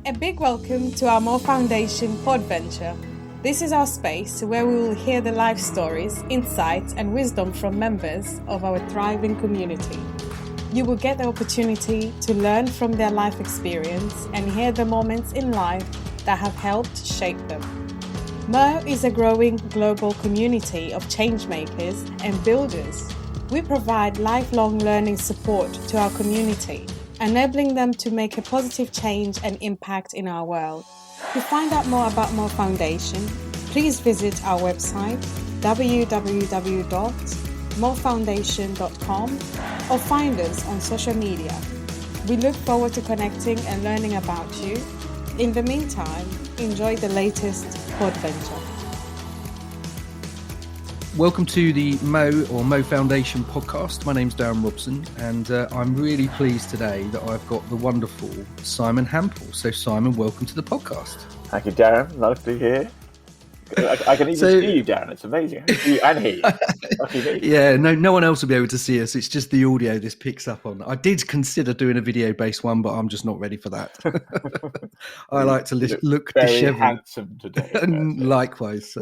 A big welcome to our More Foundation Podventure. This is our space where we will hear the life stories, insights, and wisdom from members of our thriving community. You will get the opportunity to learn from their life experience and hear the moments in life that have helped shape them. Mo is a growing global community of change makers and builders. We provide lifelong learning support to our community, enabling them to make a positive change and impact in our world. To find out more about Mo Foundation, please visit our website www.mofoundation.com or find us on social media. We look forward to connecting and learning about you. In the meantime, enjoy the latest Podventure. Welcome to the Mo Foundation podcast. My name's Darren Robson, and I'm really pleased today that I've got the wonderful Simon Hampel. So, Simon, welcome to the podcast. Thank you, Darren. Nice to be here. I can even see you, Darren. It's amazing. I can see you and hear you. Yeah, no one else will be able to see us. It's just the audio this picks up on. I did consider doing a video-based one, but I'm just not ready for that. I like to look very disheveled. Handsome today. Likewise.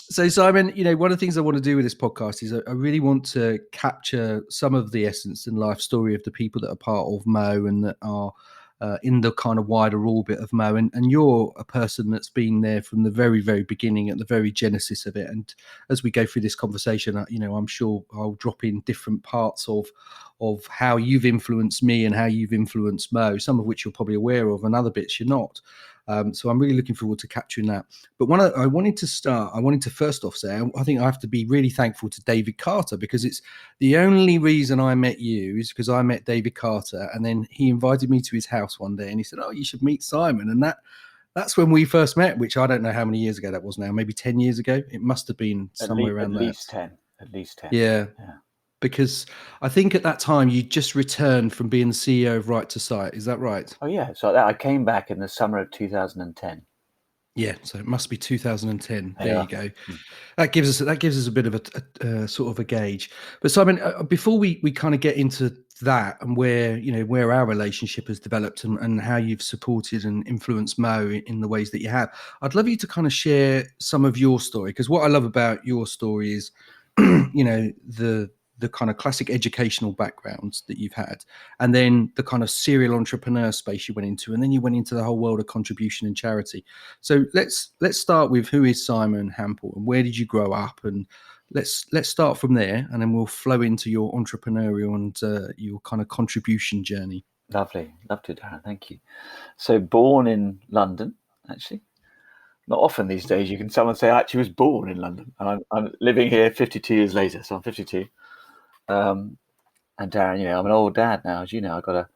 So, Simon, one of the things I want to do with this podcast is I really want to capture some of the essence and life story of the people that are part of Mo and that are in the kind of wider orbit of Mo. And you're a person that's been there from the very, very beginning, at the very genesis of it. And as we go through this conversation, I'm sure I'll drop in different parts of how you've influenced me and how you've influenced Mo, some of which you're probably aware of and other bits you're not. So I'm really looking forward to capturing that. But I wanted to first off say, I think I have to be really thankful to David Carter, because it's the only reason I met you is because I met David Carter, and then he invited me to his house one day and he said, "Oh, you should meet Simon." And that's when we first met, which I don't know how many years ago that was now, maybe 10 years ago. It must have been somewhere around there. At least 10. Yeah. Because I think at that time you just returned from being the CEO of Right to Sight. Is that right? Oh, yeah. So I came back in the summer of 2010. Yeah, so it must be 2010. There Yeah. you go. That gives us a bit of a sort of a gauge. But Simon, before we kind of get into that and where our relationship has developed and how you've supported and influenced Mo in the ways that you have, I'd love you to kind of share some of your story, because what I love about your story is, the kind of classic educational backgrounds that you've had, and then the kind of serial entrepreneur space you went into, and then you went into the whole world of contribution and charity. So let's start with, who is Simon Hampel and where did you grow up? And let's start from there, and then we'll flow into your entrepreneurial and your kind of contribution journey. Lovely. Love to, Darren. Thank you. So born in London, actually. Not often these days someone say I actually was born in London, and I'm living here 52 years later, so I'm 52. And Darren, I'm an old dad now, as you know. I've got a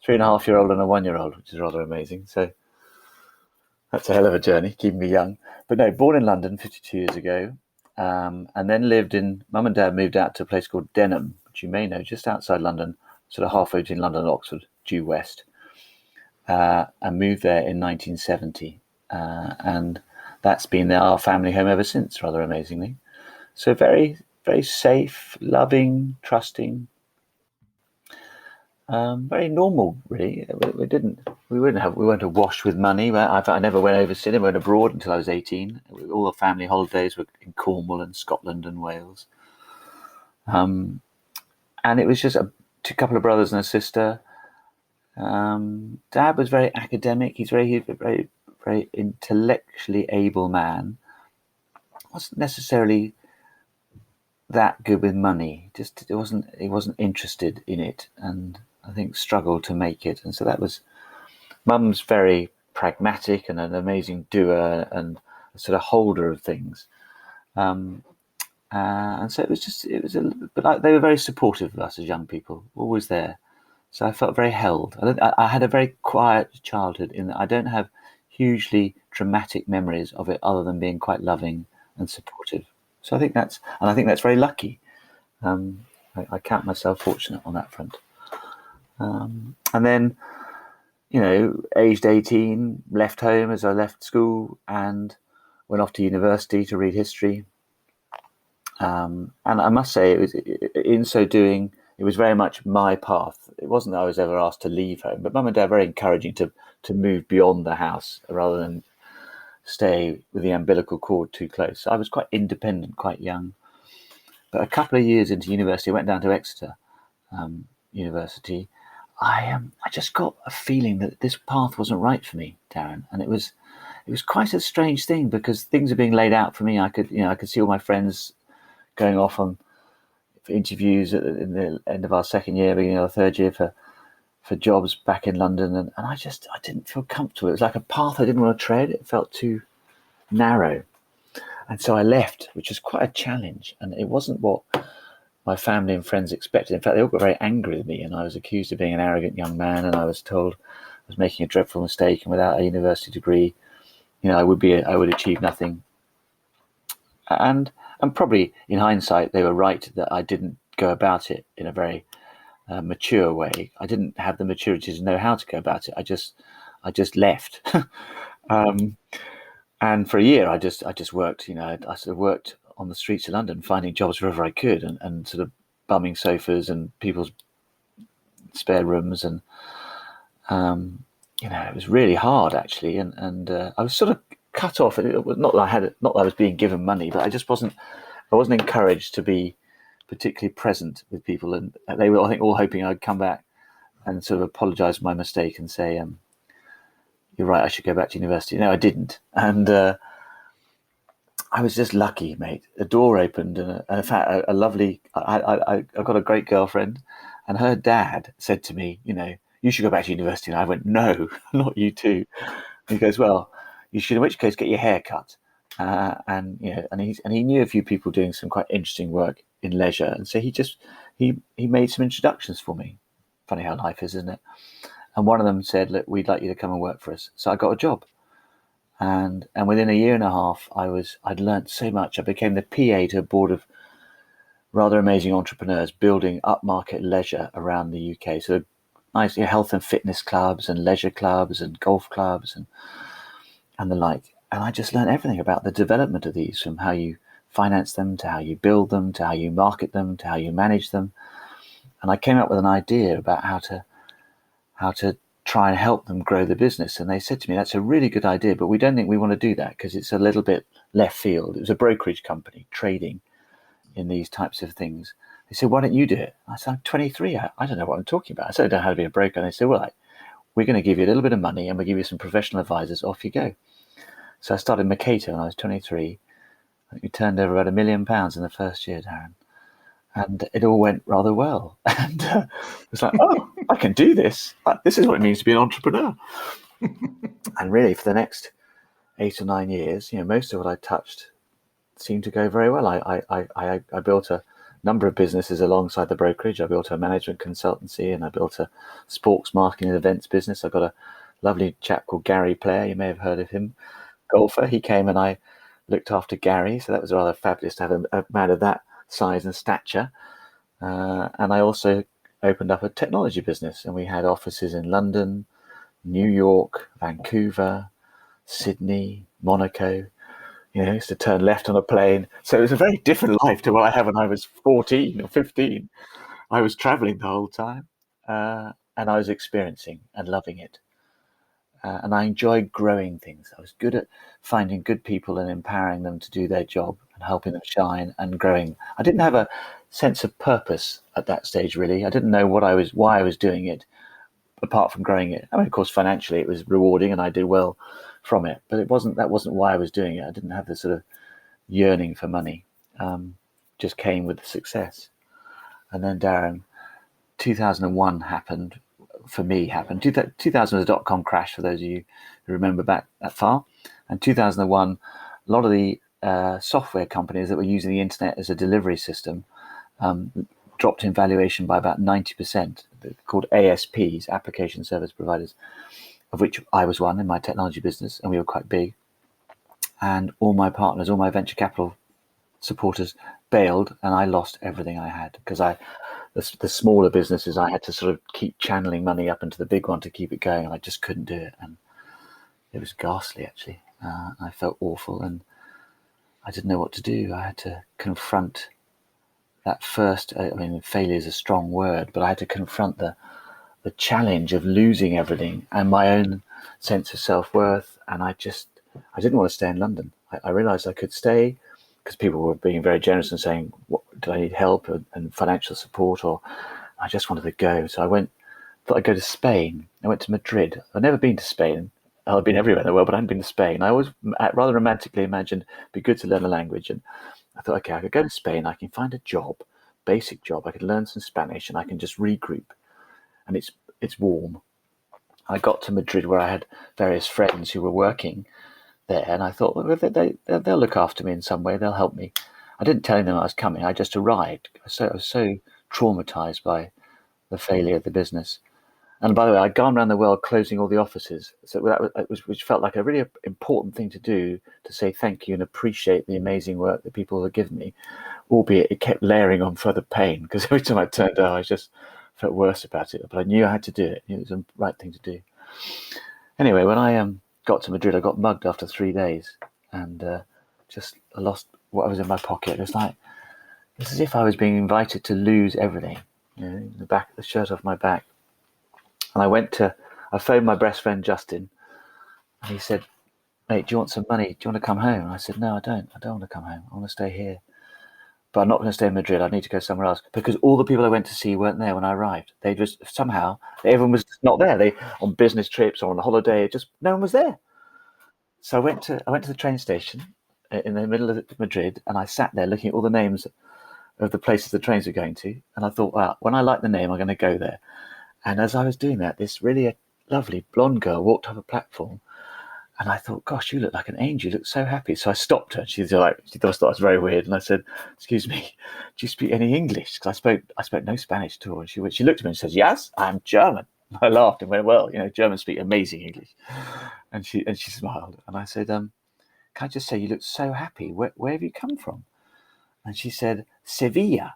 3.5-year-old and a 1-year-old, which is rather amazing. So that's a hell of a journey, keeping me young. But no, born in London 52 years ago, and then Mum and Dad moved out to a place called Denham, which you may know, just outside London, sort of halfway between London and Oxford, due west, and moved there in 1970. And that's been our family home ever since, rather amazingly. So very, very safe, loving, trusting, very normal, really. We weren't awash with money. I never went overseas. I never went abroad until I was 18. All the family holidays were in Cornwall and Scotland and Wales. And it was just a couple of brothers and a sister. Dad was very academic. He's very, very, very intellectually able man. Wasn't necessarily that good with money. He wasn't interested in it, and I think struggled to make it. And so that was, Mum's very pragmatic and an amazing doer and a sort of holder of things. And so it was a little bit like, they were very supportive of us as young people, always there. So I felt very held. I had a very quiet childhood in that I don't have hugely dramatic memories of it, other than being quite loving and supportive. So I think that's very lucky. I count myself fortunate on that front. And then, aged 18, left home as I left school and went off to university to read history. And I must say, it was, in so doing, it was very much my path. It wasn't that I was ever asked to leave home, but mum and dad were very encouraging to move beyond the house rather than stay with the umbilical cord too close. So I was quite independent, quite young. But a couple of years into university, I went down to Exeter University. I just got a feeling that this path wasn't right for me, Darren, and it was quite a strange thing because things are being laid out for me. I could see all my friends going off on for interviews in the end of our second year, beginning of our third year for jobs back in London, and I didn't feel comfortable. It was like a path I didn't want to tread. It felt too narrow, and so I left, which was quite a challenge, and it wasn't what my family and friends expected. In fact, they all got very angry with me, and I was accused of being an arrogant young man, and I was told I was making a dreadful mistake, and without a university degree, I would achieve nothing. And probably in hindsight, they were right that I didn't go about it in a very mature way. I didn't have the maturity to know how to go about it. I just left. And for a year, I just worked. I sort of worked on the streets of London, finding jobs wherever I could, and sort of bumming sofas and people's spare rooms, and it was really hard actually. And I was sort of cut off. It was not that I was being given money, but I wasn't encouraged to be particularly present with people, and they were, I think, all hoping I'd come back and sort of apologise for my mistake and say, "You're right, I should go back to university." No, I didn't, and I was just lucky, mate. A door opened, and in fact, a lovely. I got a great girlfriend, and her dad said to me, "You should go back to university." And I went, "No, not you too." And he goes, "Well, you should, in which case, get your hair cut." And he knew a few people doing some quite interesting work in leisure, and so he made some introductions for me. Funny how life is, isn't it? And one of them said, "Look, we'd like you to come and work for us." So I got a job, and within a year and a half, I'd learnt so much. I became the PA to a board of rather amazing entrepreneurs building upmarket leisure around the UK. So nice health and fitness clubs and leisure clubs and golf clubs and the like. And I just learned everything about the development of these, from how you finance them to how you build them to how you market them to how you manage them. And I came up with an idea about how to try and help them grow the business. And they said to me, "That's a really good idea, but we don't think we want to do that because it's a little bit left field." It was a brokerage company trading in these types of things. They said, "Why don't you do it?" I said, "I'm 23. I don't know what I'm talking about." I said, "I don't know how to be a broker." And they said, "Well, we're going to give you a little bit of money and we'll give you some professional advisors. Off you go." So I started Mercator when I was 23. I think we turned over about £1 million in the first year, Darren. And it all went rather well. And it was like, "Oh, I can do this. This is what it means to be an entrepreneur." And really, for the next 8 or 9 years, most of what I touched seemed to go very well. I built a number of businesses alongside the brokerage. I built a management consultancy, and I built a sports marketing and events business. I got a lovely chap called Gary Player. You may have heard of him. Golfer. He came and I looked after Gary. So that was rather fabulous to have a man of that size and stature. And I also opened up a technology business, and we had offices in London, New York, Vancouver, Sydney, Monaco. I used to turn left on a plane. So it was a very different life to what I had when I was 14 or 15. I was traveling the whole time, and I was experiencing and loving it. And I enjoyed growing things. I was good at finding good people and empowering them to do their job and helping them shine and growing. I didn't have a sense of purpose at that stage, really. I didn't know why I was doing it, apart from growing it. I mean, of course, financially it was rewarding and I did well from it, but that wasn't why I was doing it. I didn't have the sort of yearning for money. Just came with the success. And then, Darren, 2001 happened. 2000 was a dot-com crash, for those of you who remember back that far. And 2001, a lot of the software companies that were using the internet as a delivery system dropped in valuation by about 90%. They're called ASPs, application service providers, of which I was one in my technology business, and we were quite big. And all my partners, all my venture capital supporters bailed, and I lost everything I had because the smaller businesses, I had to sort of keep channeling money up into the big one to keep it going, and I just couldn't do it. And it was ghastly, actually. I felt awful, and I didn't know what to do. I had to confront that first, I mean, failure is a strong word, but I had to confront the challenge of losing everything and my own sense of self-worth. And I didn't want to stay in London. I realized I could stay because people were being very generous and saying, what, did I need help and financial support, or I just wanted to go. So thought I'd go to Spain. I went to Madrid. I'd never been to Spain. I'd been everywhere in the world, but I hadn't been to Spain. I always rather romantically imagined it'd be good to learn the language. And I thought, okay, I could go to Spain. I can find a job, basic job. I could learn some Spanish and I can just regroup. And it's warm. I got to Madrid where I had various friends who were working there, and I thought, well, they'll look after me in some way. They'll help me. I didn't tell them I was coming. I just arrived. I was so traumatized by the failure of the business. And by the way, I'd gone around the world closing all the offices, so which felt like a really important thing to do, to say thank you and appreciate the amazing work that people had given me, albeit it kept layering on further pain, because every time I turned out, I just felt worse about it. But I knew I had to do it. It was the right thing to do. Anyway, when I got to Madrid, I got mugged after 3 days, and I lost what was in my pocket. It was like, it's as if I was being invited to lose everything, the shirt off my back. And I phoned my best friend Justin, and he said, mate, do you want some money? Do you want to come home? And I said, no, I don't want to come home. I want to stay here. But I'm not going to stay in Madrid. I need to go somewhere else, because all the people I went to see weren't there when I arrived. They just everyone was not there. They on business trips or on a holiday. No one was there. So I went to the train station in the middle of Madrid, and I sat there looking at all the names of the places the trains were going to. And I thought, wow, when I like the name, I'm going to go there. And as I was doing that, this really lovely blonde girl walked off a platform, and I thought, gosh, you look like an angel. You look so happy. So I stopped her. She thought I was very weird. And I said, excuse me, do you speak any English? Because I spoke no Spanish at all. And she looked at me and said, yes, I'm German. I laughed and went, well, Germans speak amazing English. And she smiled. And I said, can I just say, you look so happy. Where have you come from? And she said, Sevilla.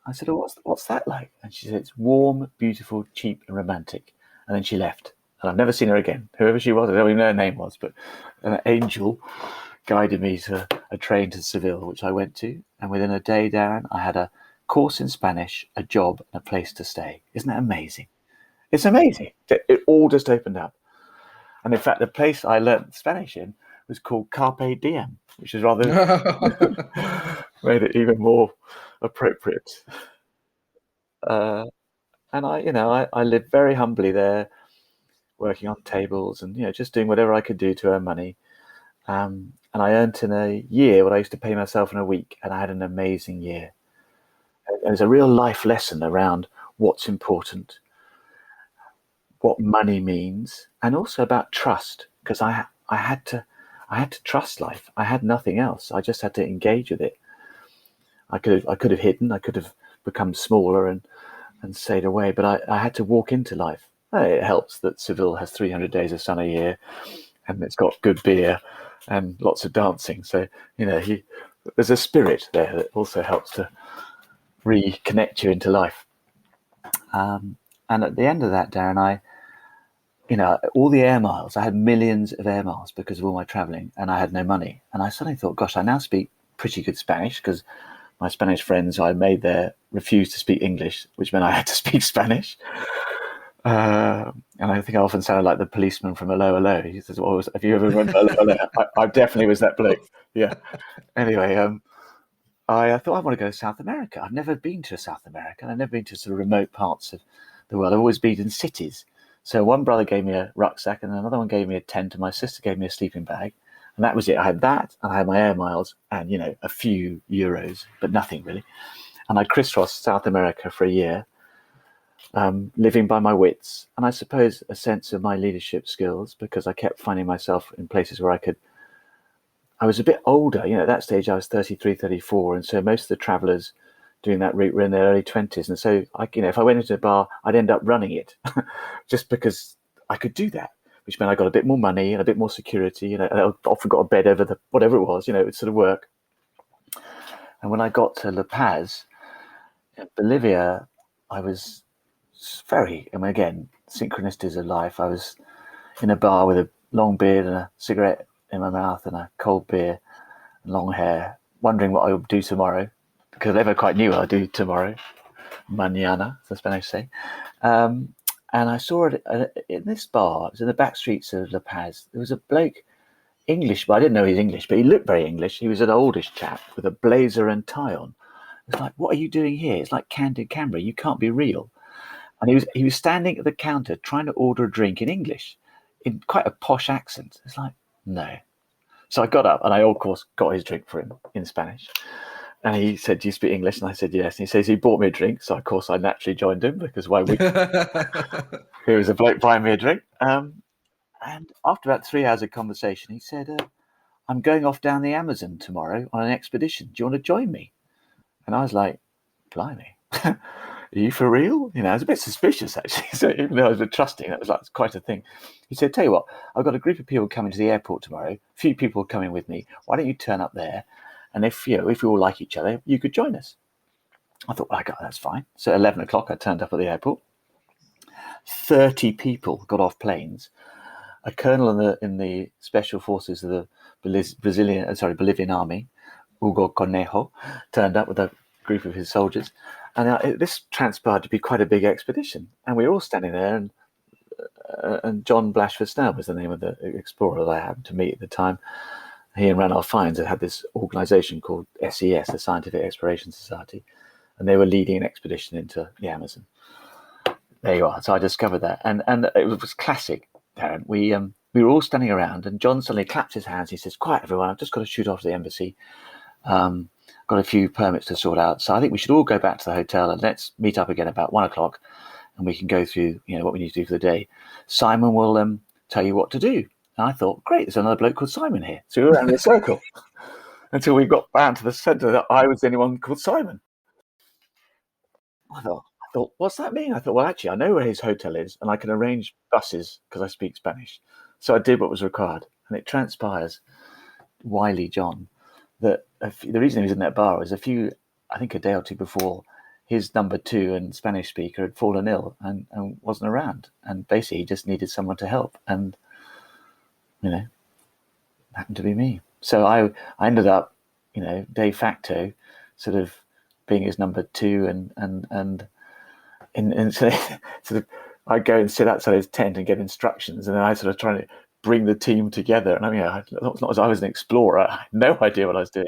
I said, oh, what's that like? And she said, it's warm, beautiful, cheap, and romantic. And then she left. And I've never seen her again. Whoever she was, I don't even know her name was, but an angel guided me to a train to Seville, which I went to. And within a day, Darren, I had a course in Spanish, a job, and a place to stay. Isn't that amazing? It's amazing. It all just opened up. And in fact, the place I learnt Spanish in was called Carpe Diem, which is rather made it even more appropriate. And I lived very humbly there, working on tables and just doing whatever I could do to earn money. And I earned in a year what I used to pay myself in a week, and I had an amazing year. And it's a real life lesson around what's important, what money means, and also about trust, because I had to trust life. I had nothing else. I just had to engage with it. I could have hidden. I could have become smaller and stayed away, but I had to walk into life. It helps that Seville has 300 days of sun a year, and it's got good beer and lots of dancing. So there's a spirit there that also helps to reconnect you into life. And at the end of that, Darren, all the air miles, I had millions of air miles because of all my traveling, and I had no money. And I suddenly thought, gosh, I now speak pretty good Spanish, because my Spanish friends I made there refused to speak English, which meant I had to speak Spanish. And I think I often sounded like the policeman from Hello, Hello. He says, well, have you ever remember Hello, Hello? I definitely was that bloke. Yeah. Anyway, I thought I want to go to South America. I've never been to South America. I've never been to sort of remote parts of the world. I've always been in cities. So one brother gave me a rucksack, and another one gave me a tent, and my sister gave me a sleeping bag. And that was it. I had that, and I had my air miles and, a few euros, but nothing really. And I crisscrossed South America for a year, living by my wits. And I suppose a sense of my leadership skills, because I kept finding myself in places where I was a bit older. At that stage I was 33, 34. And so most of the travelers doing that route were in their early 20s. And so, if I went into a bar, I'd end up running it just because I could do that, which meant I got a bit more money and a bit more security. And I often got a bed over whatever it was, it would sort of work. And when I got to La Paz, in Bolivia, I was again, synchronicities of life. I was in a bar with a long beard and a cigarette in my mouth and a cold beer and long hair, wondering what I would do tomorrow, because I never quite knew what I'd do tomorrow. Mañana, as the Spanish say. And I saw it in this bar. It was in the back streets of La Paz. There was a bloke, English, but I didn't know he was English, but he looked very English. He was an oldish chap with a blazer and tie on. It's like, what are you doing here? It's like Candid Camera. You can't be real. And he was standing at the counter trying to order a drink in English, in quite a posh accent. It's like, no. So I got up and I, of course, got his drink for him in Spanish. And he said, do you speak English? And I said, yes. And he says he bought me a drink. So, of course, I naturally joined him because why would Here was a bloke buying me a drink. And after about 3 hours of conversation, he said, I'm going off down the Amazon tomorrow on an expedition. Do you want to join me? And I was like, blimey, are you for real? You know, I was a bit suspicious, actually. So even though I was a bit trusting, that was like quite a thing. He said, tell you what, I've got a group of people coming to the airport tomorrow. A few people coming with me. Why don't you turn up there? And if we all like each other, you could join us. I thought, well, that's fine. So at 11 o'clock, I turned up at the airport. 30 people got off planes. A colonel in the special forces of the Bolivian army, Hugo Conejo, turned up with a group of his soldiers. And this transpired to be quite a big expedition. And we were all standing there, and John Blashford Snell was the name of the explorer that I happened to meet at the time. He and Ranulph Fiennes had this organisation called SES, the Scientific Exploration Society, and they were leading an expedition into the Amazon. There you are. So I discovered that, and it was classic, Darren. We were all standing around, and John suddenly clapped his hands. He says, "Quiet, everyone! I've just got to shoot off to the embassy. Got a few permits to sort out. So I think we should all go back to the hotel and let's meet up again about 1 o'clock, and we can go through, what we need to do for the day. Simon will tell you what to do." And I thought, great, there's another bloke called Simon here. So we were around in a circle until we got round to the centre that I was the only one called Simon. I thought, what's that mean? I thought, well, actually, I know where his hotel is and I can arrange buses because I speak Spanish. So I did what was required. And it transpires, wily John, that the reason he was in that bar was I think a day or two before, his number 2 and Spanish speaker had fallen ill and wasn't around. And basically, he just needed someone to help. And happened to be me. So I ended up, de facto, sort of being his number 2, and so sort of I'd go and sit outside his tent and get instructions, and then I sort of trying to bring the team together. And not as I was an explorer, I had no idea what I was doing,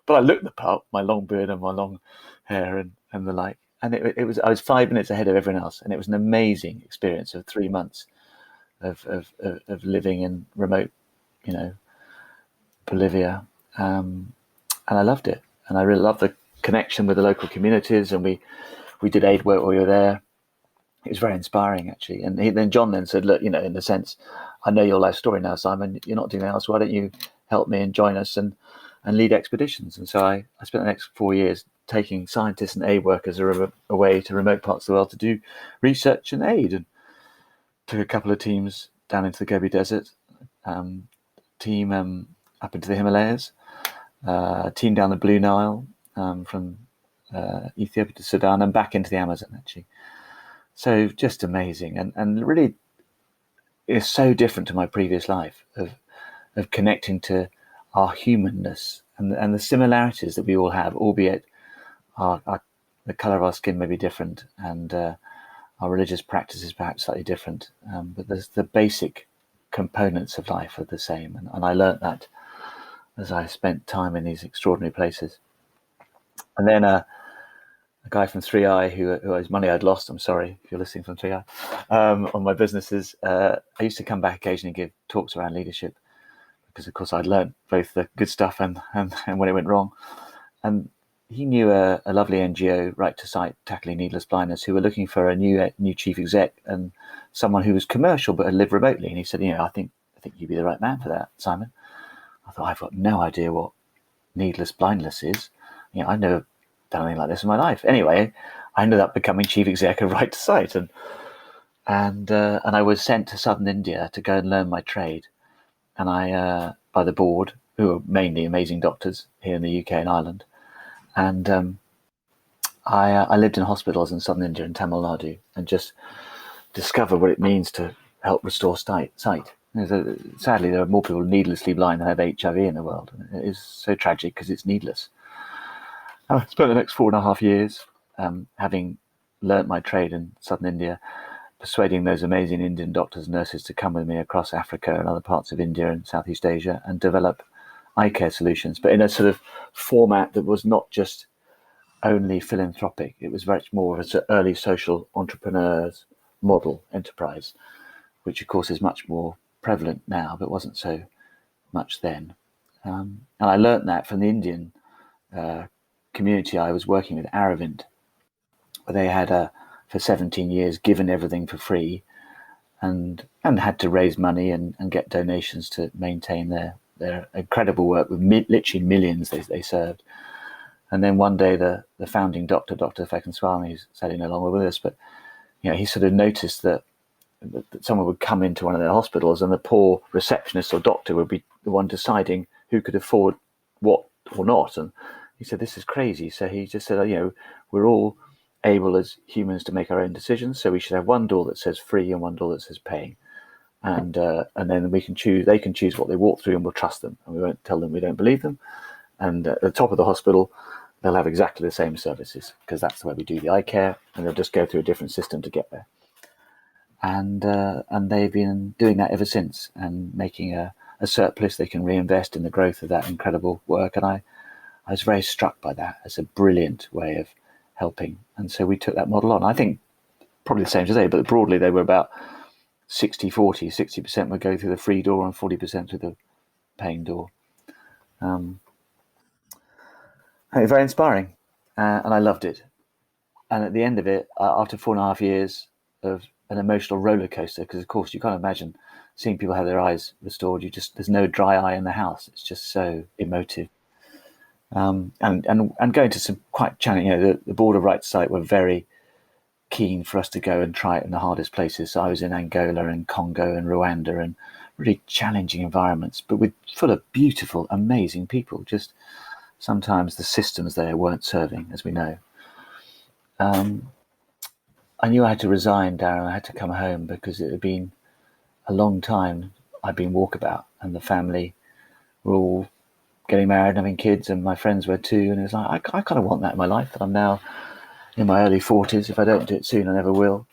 but I looked the part, my long beard and my long hair and the like. And I was 5 minutes ahead of everyone else, and it was an amazing experience of 3 months of living in remote, Bolivia, and I loved it, and I really loved the connection with the local communities, and we did aid work while we were there. It was very inspiring, actually. And then John said, look, in the sense, I know your life story now, Simon. You're not doing anything else. Why don't you help me and join us and lead expeditions? And so I spent the next 4 years taking scientists and aid workers away to remote parts of the world to do research and aid, and took a couple of teams down into the Gobi Desert, team up into the Himalayas, team down the Blue Nile, from Ethiopia to Sudan and back into the Amazon, actually. So just amazing, and really it's so different to my previous life of connecting to our humanness and the similarities that we all have, albeit the colour of our skin may be different, and our religious practices perhaps slightly different, but the basic components of life are the same. And I learnt that as I spent time in these extraordinary places. And then a guy from 3i who owes money I'd lost, I'm sorry if you're listening from 3i, on my businesses. I used to come back occasionally and give talks around leadership, because of course I'd learned both the good stuff and when it went wrong. And he knew a lovely NGO, Right to Sight, Tackling Needless Blindness, who were looking for a new chief exec and someone who was commercial but had lived remotely. And he said, I think you'd be the right man for that, Simon. I thought, I've got no idea what needless blindness is. I've never done anything like this in my life. Anyway, I ended up becoming chief exec of Right to Sight, and I was sent to southern India to go and learn my trade. And I, by the board, who are mainly amazing doctors here in the UK and Ireland. And I lived in hospitals in southern India and Tamil Nadu, and just discovered what it means to help restore sight. Sadly, there are more people needlessly blind than have HIV in the world. It is so tragic because it's needless. I spent the next 4.5 years, having learnt my trade in southern India, persuading those amazing Indian doctors and nurses to come with me across Africa and other parts of India and Southeast Asia and develop eye care solutions, but in a sort of format that was not just only philanthropic. It was very much more of an early social entrepreneurs model enterprise, which of course is much more prevalent now, but wasn't so much then. And I learnt that from the Indian community I was working with, Aravind, where they had for 17 years given everything for free and had to raise money and get donations to maintain their incredible work with literally millions they served. And then one day the founding doctor, Dr. Fekanswamy, who's sadly no longer with us, but he sort of noticed that someone would come into one of their hospitals and the poor receptionist or doctor would be the one deciding who could afford what or not. And he said, this is crazy. So he just said, we're all able as humans to make our own decisions. So we should have one door that says free and one door that says paying. And then we can choose, they can choose what they walk through and we'll trust them. And we won't tell them we don't believe them. And at the top of the hospital, they'll have exactly the same services because that's the way we do the eye care. And they'll just go through a different system to get there. And they've been doing that ever since and making a surplus they can reinvest in the growth of that incredible work. And I was very struck by that as a brilliant way of helping. And so we took that model on. I think probably the same today, but broadly they were about 60-40. 60% would go through the free door and 40% through the paying door. Very inspiring. And I loved it. And at the end of it, after 4.5 years of an emotional roller coaster, because of course you can't imagine seeing people have their eyes restored. There's no dry eye in the house. It's just so emotive. And going to some quite challenging, the Border Rights site were very keen for us to go and try it in the hardest places. So I was in Angola and Congo and Rwanda and really challenging environments, but full of beautiful, amazing people. Just sometimes the systems there weren't serving, as we know. I knew I had to resign, Darren. I had to come home because it had been a long time I'd been walkabout, and the family were all getting married and having kids, and my friends were too. And it was like, I kind of want that in my life, that I'm now in my early 40s. If I don't do it soon, I never will.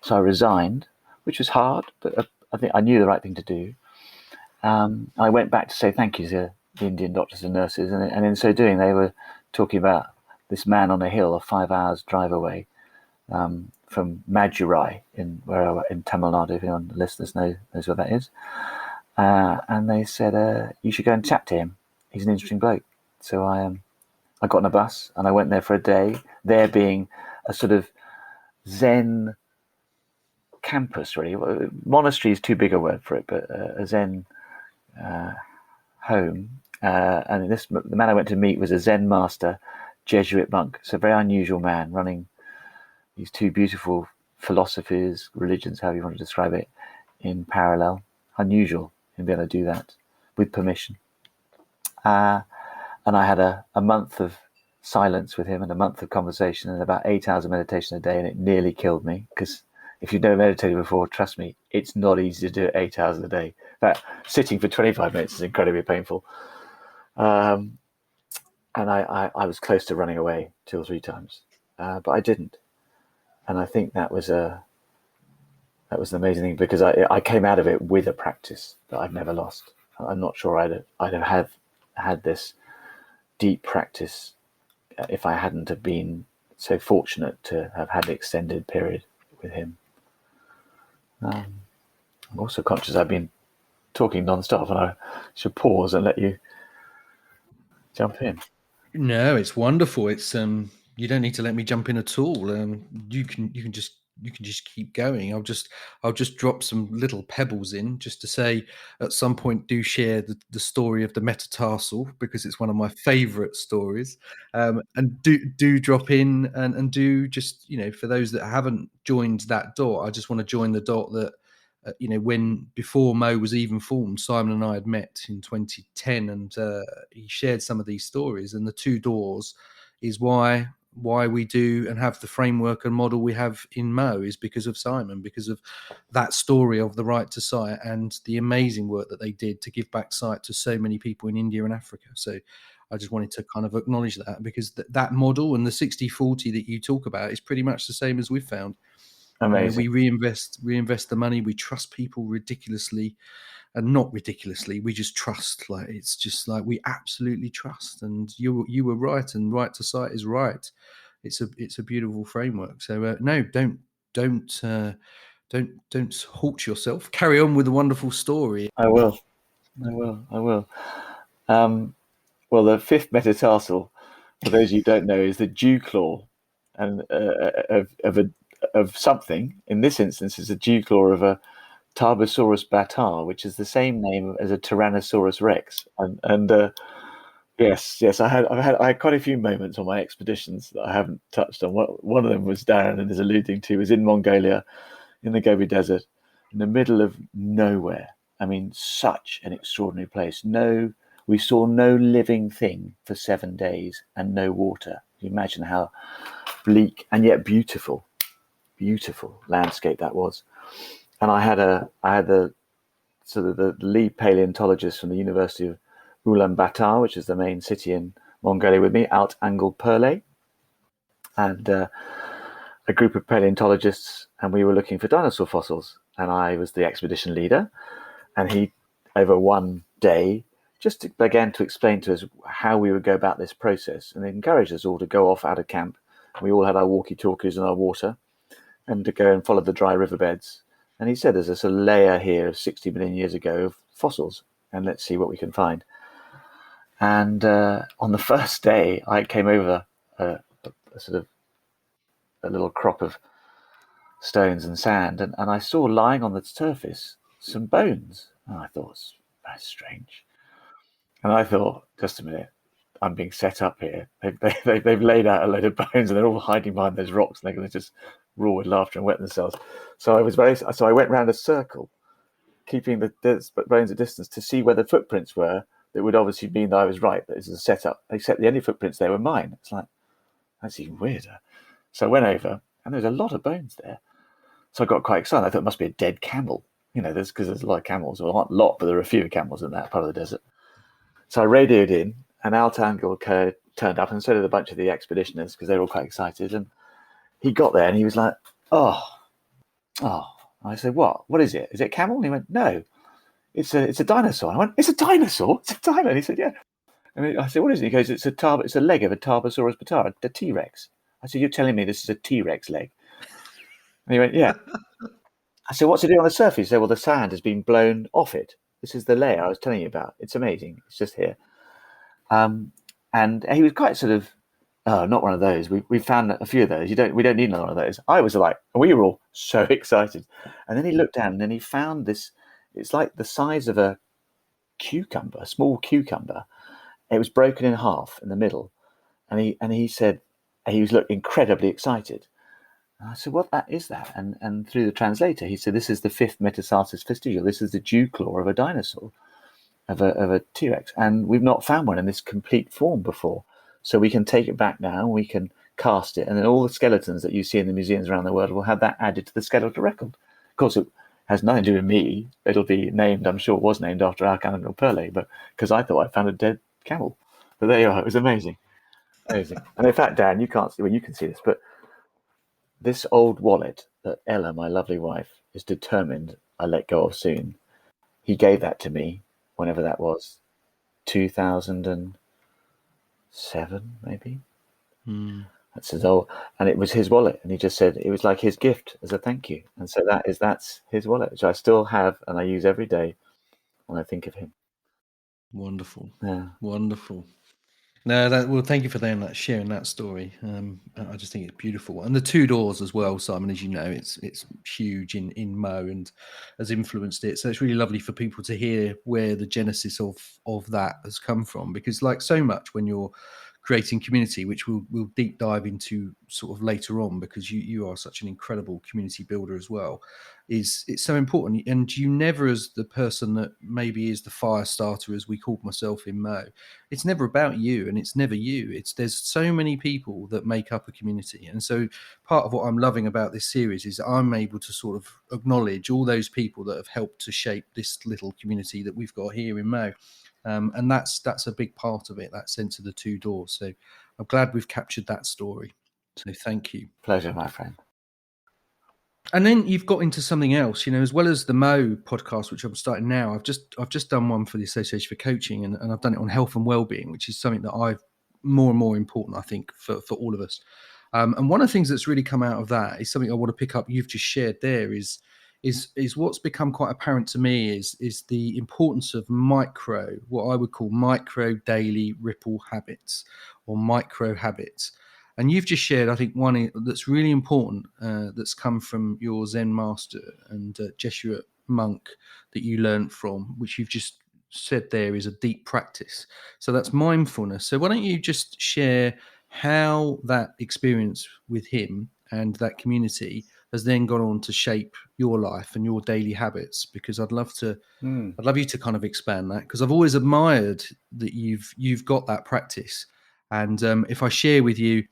So I resigned, which was hard, but I think I knew the right thing to do. I went back to say thank you to the Indian doctors and nurses, and in so doing, they were talking about this man on a hill, a 5 hours drive away from Madurai in Tamil Nadu. If anyone, the listeners knows where that is. And they said, you should go and chat to him. He's an interesting bloke. So I got on a bus and I went there for a day, there being a sort of Zen campus, really. Monastery is too big a word for it, but a Zen home. And the man I went to meet was a Zen master, Jesuit monk. So a very unusual man running these two beautiful philosophies, religions, however you want to describe it, in parallel. Unusual in being able to do that with permission. And I had a month of silence with him and a month of conversation and about 8 hours of meditation a day, and it nearly killed me because if you've never meditated before, trust me, it's not easy to do it 8 hours a day. In fact, sitting for 25 minutes is incredibly painful. And I was close to running away 2 or 3 times, but I didn't. And I think that was an amazing thing because I came out of it with a practice that I've never lost. I'm not sure I'd have had this deep practice if I hadn't have been so fortunate to have had an extended period with him. I'm also conscious I've been talking non-stop, and I should pause and let you jump in. No, it's wonderful. It's you don't need to let me jump in at all. You can just keep going. I'll just drop some little pebbles in just to say at some point do share the story of the metatarsal because it's one of my favorite stories. And do drop in and do just, for those that haven't joined that dot, I just want to join the dot that when before Mo was even formed, Simon and I had met in 2010, and he shared some of these stories. And the two doors is why we do and have the framework and model we have in Mo is because of Simon, because of that story of the right to sight and the amazing work that they did to give back sight to so many people in India and Africa. So I just wanted to kind of acknowledge that, because that model and the 60-40 that you talk about is pretty much the same as we've found. Amazing. We reinvest the money. We trust people ridiculously, and not ridiculously. We just trust. Like, it's just like we absolutely trust. And you were right, and right to sight is right. It's a beautiful framework. So no, don't halt yourself. Carry on with the wonderful story. I will. Well, the fifth metatarsal, for those you don't know, is the dew claw, and of something. In this instance, it's a dew claw of a Tarbosaurus bataar, which is the same name as a Tyrannosaurus rex. And yes, I had quite a few moments on my expeditions that I haven't touched on. One of them was Darren is alluding to, was in Mongolia, in the Gobi Desert, in the middle of nowhere. I mean, such an extraordinary place. We saw no living thing for 7 days and no water. You imagine how bleak and yet beautiful landscape that was. And I had the lead paleontologist from the University of Ulaanbaatar, which is the main city in Mongolia, with me, Alt Angel Perle, and a group of paleontologists, and we were looking for dinosaur fossils. And I was the expedition leader, and he, over one day, just began to explain to us how we would go about this process, and encouraged us all to go off out of camp. We all had our walkie-talkies and our water, and to go and follow the dry riverbeds. And he said, there's a sort of layer here of 60 million years ago of fossils, and let's see what we can find. And on the first day, I came over a little crop of stones and sand, and I saw lying on the surface some bones. And I thought, that's strange. And I thought, just a minute, I'm being set up here. They've laid out a load of bones, and they're all hiding behind those rocks, and they're going to just roar with laughter and wet themselves. So I went round a circle, keeping the bones at distance, to see where the footprints were. That would obviously mean that I was right, that this is a setup, except the only footprints there were mine. It's like, that's even weirder. So I went over, and there was a lot of bones there. So I got quite excited. I thought it must be a dead camel. Because there's a lot of camels. Well, not a lot, but there are a few camels in that part of the desert. So I radioed in, and Alt Angel turned up, and so did a bunch of the expeditioners, because they were all quite excited. And he got there, and he was like, oh. I said, what? What is it? Is it a camel? And he went, no, it's a dinosaur. And I went, it's a dinosaur? It's a dinosaur? And he said, yeah. And I said, what is it? He goes, it's a leg of a Tarbosaurus bataar, a T-Rex. I said, you're telling me this is a T-Rex leg? And he went, yeah. I said, what's it doing on the surface? He said, well, the sand has been blown off it. This is the layer I was telling you about. It's amazing. It's just here. And he was quite sort of, not one of those. We found a few of those. We don't need another one of those. I was like, we were all so excited. And then he looked down, and then he found this. It's like the size of a cucumber, a small cucumber. It was broken in half in the middle. And he said, he was incredibly excited. And I said, what is that? And through the translator, he said, this is the fifth Metatarsus vestigial. This is the dew claw of a dinosaur, of a T-Rex. And we've not found one in this complete form before. So we can take it back now, and we can cast it. And then all the skeletons that you see in the museums around the world will have that added to the skeletal record. Of course, it has nothing to do with me. It'll be named, I'm sure it was named after Arcangel Perle, but because I thought I found a dead camel. But there you are. It was amazing. Amazing. And in fact, Dan, you can't see, well, you can see this, but this old wallet that Ella, my lovely wife, is determined I let go of soon. He gave that to me, whenever that was, 2007, maybe. That's his old, and it was his wallet, and he just said it was like his gift as a thank you. And so that's his wallet, which I still have, and I use every day when I think of him. Wonderful. Yeah. Wonderful. No, thank you for sharing that story. I just think it's beautiful, and the two doors as well, Simon. As you know, it's huge in Mo and has influenced it. So it's really lovely for people to hear where the genesis of that has come from, because like so much when you're creating community, which we'll deep dive into sort of later on, because you are such an incredible community builder as well, is it's so important. And you never, as the person that maybe is the fire starter, as we called myself in Mo, it's never about you, and it's never you. There's so many people that make up a community. And so part of what I'm loving about this series is I'm able to sort of acknowledge all those people that have helped to shape this little community that we've got here in Mo. And that's a big part of it, that sense of the two doors. So I'm glad we've captured that story. So thank you. Pleasure, my friend. And then you've got into something else, as well as the Mo podcast, which I'm starting now. I've just done one for the Association for Coaching, and I've done it on health and wellbeing, which is something that I've more and more important, I think, for all of us. And one of the things that's really come out of that is something I want to pick up. You've just shared there is what's become quite apparent to me is the importance of what I would call micro daily ripple habits, or micro habits. And you've just shared, I think, one that's really important, that's come from your Zen master and Jesuit monk that you learned from, which you've just said there is a deep practice. So that's mindfulness. So why don't you just share how that experience with him and that community has then gone on to shape your life and your daily habits? Because I'd love you to kind of expand that, because I've always admired that you've got that practice. And if I share with you,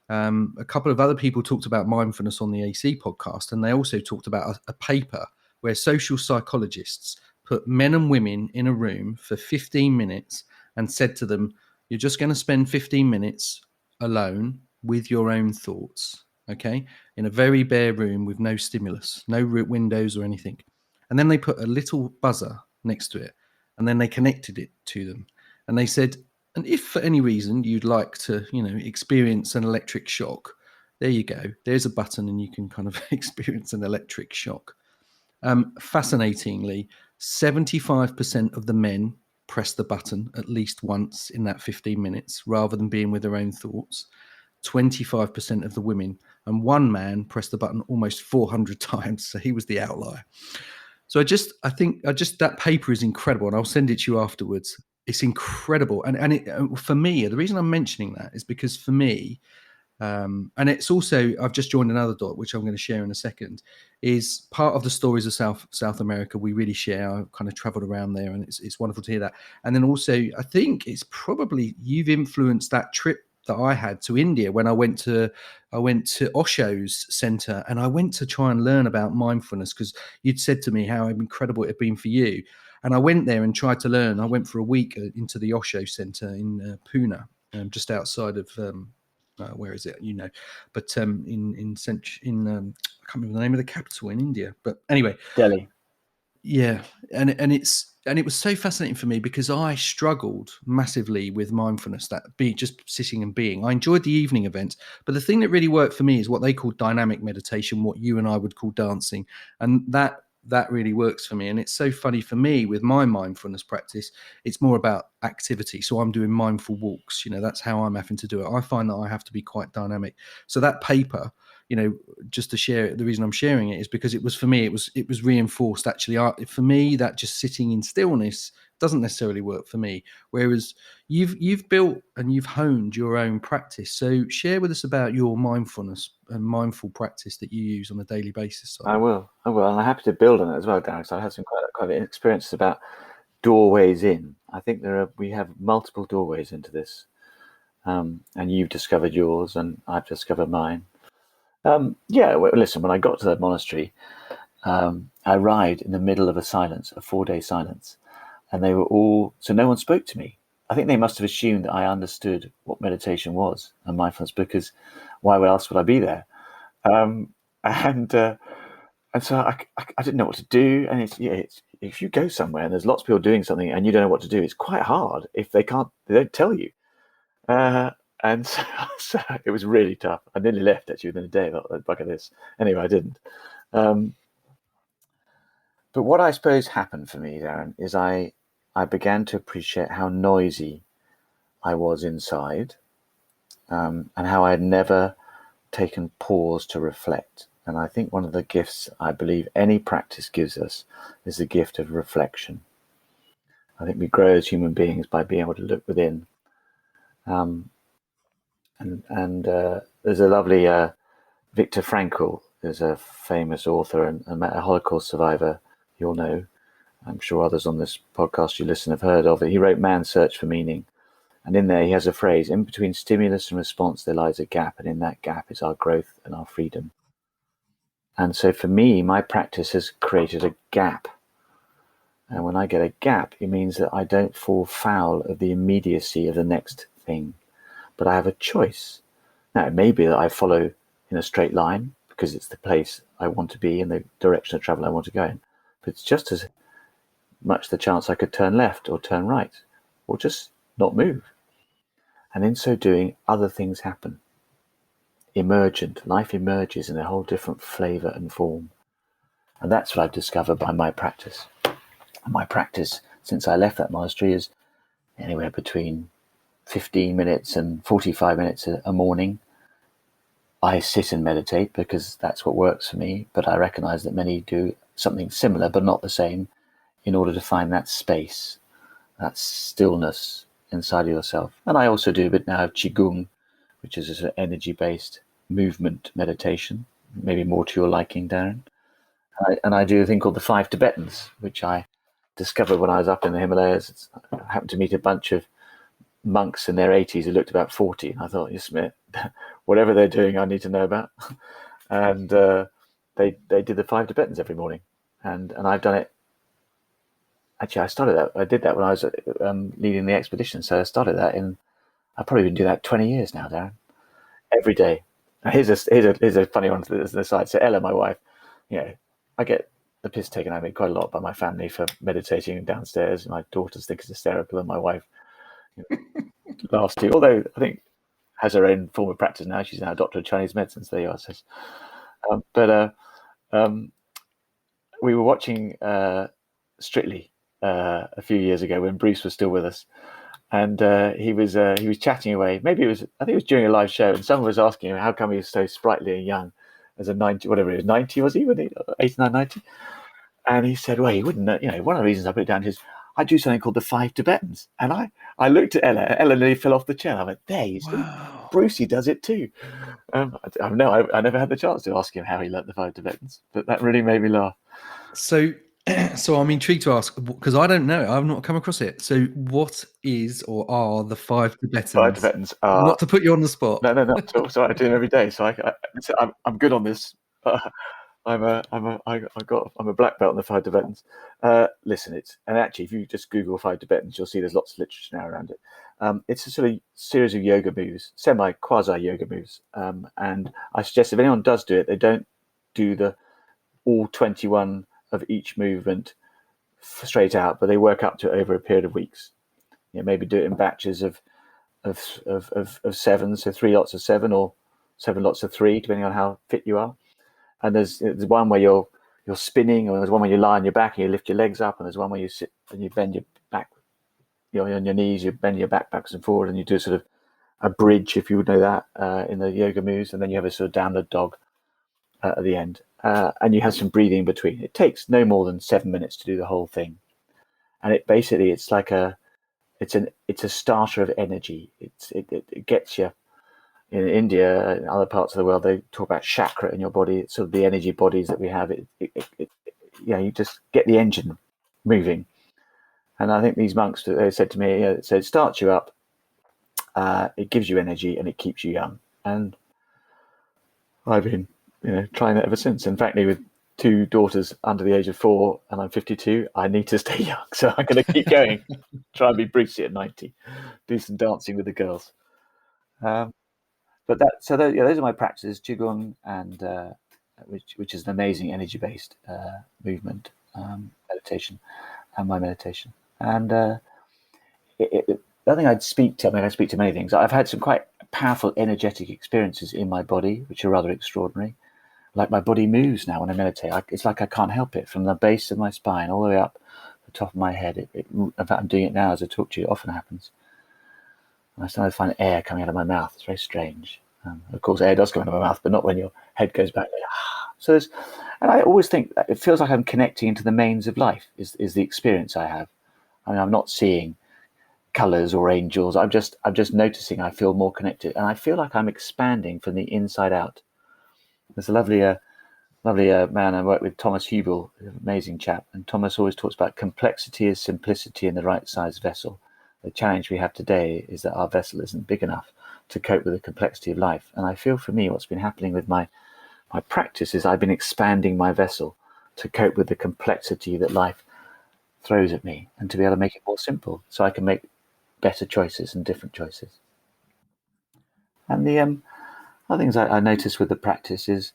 a couple of other people talked about mindfulness on the AC podcast, and they also talked about a paper where social psychologists put men and women in a room for 15 minutes and said to them, you're just going to spend 15 minutes alone with your own thoughts, okay, in a very bare room with no stimulus, no windows or anything. And then they put a little buzzer next to it, and then they connected it to them. And they said, and if for any reason you'd like to, experience an electric shock, there you go. There's a button and you can kind of experience an electric shock. Fascinatingly, 75% of the men press the button at least once in that 15 minutes rather than being with their own thoughts. 25% of the women, and one man pressed the button almost 400 times. So he was the outlier. So I think that paper is incredible, and I'll send it to you afterwards. It's incredible. And for me, the reason I'm mentioning that is because for me, and it's also, I've just joined another dot, which I'm going to share in a second, is part of the stories of South America we really share. I've kind of traveled around there, and it's wonderful to hear that. And then also, I think it's probably you've influenced that trip that I had to India when I went to Osho's center, and I went to try and learn about mindfulness, because you'd said to me how incredible it had been for you. And I went there and tried to learn. I went for a week into the Osho center in Pune, just outside of where is it? But I can't remember the name of the capital in India. But anyway, Delhi. Yeah, and it was so fascinating for me, because I struggled massively with mindfulness, that be just sitting and being. I enjoyed the evening events, but the thing that really worked for me is what they call dynamic meditation, what you and I would call dancing, and that really works for me. And it's so funny for me with my mindfulness practice, it's more about activity. So I'm doing mindful walks, that's how I'm having to do it. I find that I have to be quite dynamic. So that paper, just to share it, the reason I'm sharing it is because it was, for me, it was reinforced. Actually, for me, that just sitting in stillness doesn't necessarily work for me. Whereas you've built and you've honed your own practice. So share with us about your mindfulness and mindful practice that you use on a daily basis. I will, and I'm happy to build on it as well, Darren. So I had some quite experiences about doorways in. I think we have multiple doorways into this, and you've discovered yours, and I've discovered mine. Listen, when I got to that monastery, I arrived in the middle of a 4-day silence, and they were all, so no one spoke to me. I think they must have assumed that I understood what meditation was and mindfulness, because why else would I be there? And so I didn't know what to do. And it's if you go somewhere and there's lots of people doing something and you don't know what to do, it's quite hard if they don't tell you. And so it was really tough. I nearly left actually within a day. I thought, bugger this. Anyway, I didn't. But what I suppose happened for me, Darren, is I began to appreciate how noisy I was inside, and how I had never taken pause to reflect. And I think one of the gifts I believe any practice gives us is the gift of reflection. I think we grow as human beings by being able to look within. And there's a lovely Viktor Frankl is a famous author and a Holocaust survivor. You'll know. I'm sure others on this podcast you listen have heard of it. He wrote Man's Search for Meaning. And in there he has a phrase, in between stimulus and response there lies a gap, and in that gap is our growth and our freedom. And so for me, my practice has created a gap. And when I get a gap, it means that I don't fall foul of the immediacy of the next thing, but I have a choice. Now, it may be that I follow in a straight line because it's the place I want to be and the direction of travel I want to go in. But it's just as much the chance I could turn left or turn right or just not move. And in so doing, other things happen. Emergent, life emerges in a whole different flavor and form. And that's what I've discovered by my practice. And my practice since I left that monastery is anywhere between 15 minutes and 45 minutes a morning. I sit and meditate because that's what works for me, but I recognize that many do something similar but not the same in order to find that space, that stillness inside of yourself. And I also do a bit now of Qigong, which is an energy-based movement meditation, maybe more to your liking, Darren. And I do a thing called the 5 Tibetans, which I discovered when I was up in the Himalayas. I happened to meet a bunch of monks in their 80s who looked about 40. And I thought, yes, Smith, whatever they're doing, I need to know about. And they did the 5 Tibetans every morning. And I've done it. Actually, I did that when I was leading the expedition. So I started that I've probably been doing that 20 years now, Darren. Every day. Now, here's a funny one to the side. So Ella, my wife, I get the piss taken out of me quite a lot by my family for meditating downstairs. My daughters think it's hysterical, and my wife laughs too. Although I think has her own form of practice now. She's now a doctor of Chinese medicine. So there you are. We were watching Strictly a few years ago when Bruce was still with us, and he was chatting away. I think it was during a live show, and someone was asking him how come he was so sprightly and young as a 90, whatever he was, 90 was he, when he 89, 90? And he said, well, he wouldn't know. One of the reasons I put it down is I do something called the 5 Tibetans. And I looked at Ella nearly fell off the chair. I went, there you see, Brucey does it too. I never had the chance to ask him how he learnt the 5 Tibetans, but that really made me laugh. So I'm intrigued to ask, because I don't know, I've not come across it. So what is or are the 5 Tibetans? 5 Tibetans are... Not to put you on the spot. No, not at all. So I do them every day. So I'm good on this. I'm a black belt in the 5 Tibetans. Listen, and actually, if you just Google 5 Tibetans, you'll see there's lots of literature now around it. It's a sort of series of yoga moves, quasi yoga moves. And I suggest if anyone does do it, they don't do all 21 of each movement straight out, but they work up to it over a period of weeks. Maybe do it in batches of 7, so 3 lots of 7 or 7 lots of 3, depending on how fit you are. And there's one where you're spinning, or there's one where you lie on your back and you lift your legs up, and there's one where you sit and you bend your back, on your knees, you bend your back backwards and forward, and you do sort of a bridge, if you would know that, in the yoga moves, and then you have a sort of downward dog at the end, and you have some breathing in between. It takes no more than 7 minutes to do the whole thing, and it's like it's a starter of energy. It gets you. In India and other parts of the world, they talk about chakra in your body. It's sort of the energy bodies that we have. You just get the engine moving. And I think these monks, they said to me, so it starts you up, it gives you energy, and it keeps you young. And I've been, trying that ever since. In fact, with 2 daughters under the age of 4, and I'm 52, I need to stay young. So I'm going to keep going, try and be Brucey at 90, do some dancing with the girls. But those are my practices, Qigong, and which is an amazing energy-based movement, meditation, and my meditation. And I think I speak to many things. I've had some quite powerful energetic experiences in my body, which are rather extraordinary. Like my body moves now when I meditate. It's like I can't help it, from the base of my spine all the way up the top of my head. In fact, I'm doing it now as I talk to you. It often happens. I started to find air coming out of my mouth. It's very strange. Of course, air does come out of my mouth, but not when your head goes back. So and I always think that it feels like I'm connecting into the mains of life. Is the experience I have. I mean, I'm not seeing colors or angels. I'm just noticing I feel more connected, and I feel like I'm expanding from the inside out. There's a lovely man I work with, Thomas Hubel, an amazing chap, and Thomas always talks about complexity is simplicity in the right size vessel. The challenge we have today is that our vessel isn't big enough to cope with the complexity of life. And I feel for me what's been happening with my practice is I've been expanding my vessel to cope with the complexity that life throws at me, and to be able to make it more simple so I can make better choices and different choices. And the other things I notice with the practice is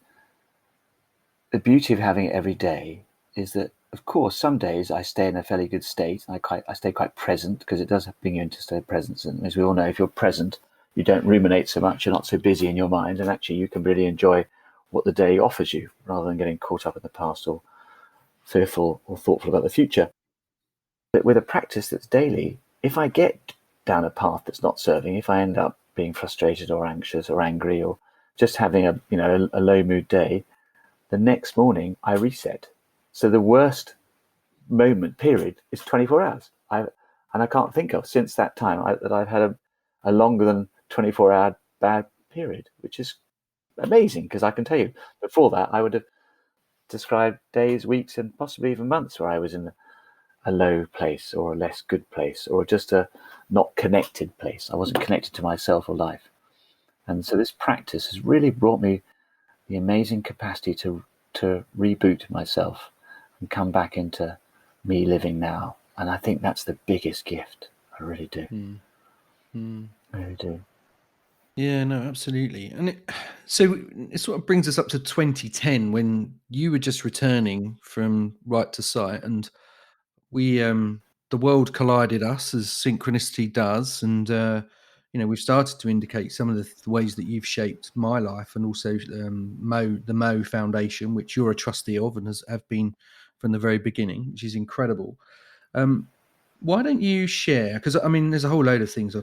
the beauty of having it every day is that, of course, some days I stay in a fairly good state and I stay quite present, because it does bring you into a state of presence. And as we all know, if you're present, you don't ruminate so much, you're not so busy in your mind, and actually you can really enjoy what the day offers you rather than getting caught up in the past or fearful or thoughtful about the future. But with a practice that's daily, if I get down a path that's not serving, if I end up being frustrated or anxious or angry or just having a low mood day, the next morning I reset. So the worst moment period is 24 hours. I can't think of since that time that I've had a longer than 24-hour bad period, which is amazing, because I can tell you before that I would have described days, weeks, and possibly even months where I was in a low place or a less good place or just a not connected place. I wasn't connected to myself or life. And so this practice has really brought me the amazing capacity to reboot myself and come back into me living now. And I think that's the biggest gift. I really do. I really do. Yeah, no, absolutely. And so it sort of brings us up to 2010, when you were just returning from Right to Sight, and we the world collided us, as synchronicity does, and we've started to indicate some of the ways that you've shaped my life, and also the Mo Foundation, which you're a trustee of and have been from the very beginning, which is incredible. Why don't you share? Because I mean, there's a whole load of things I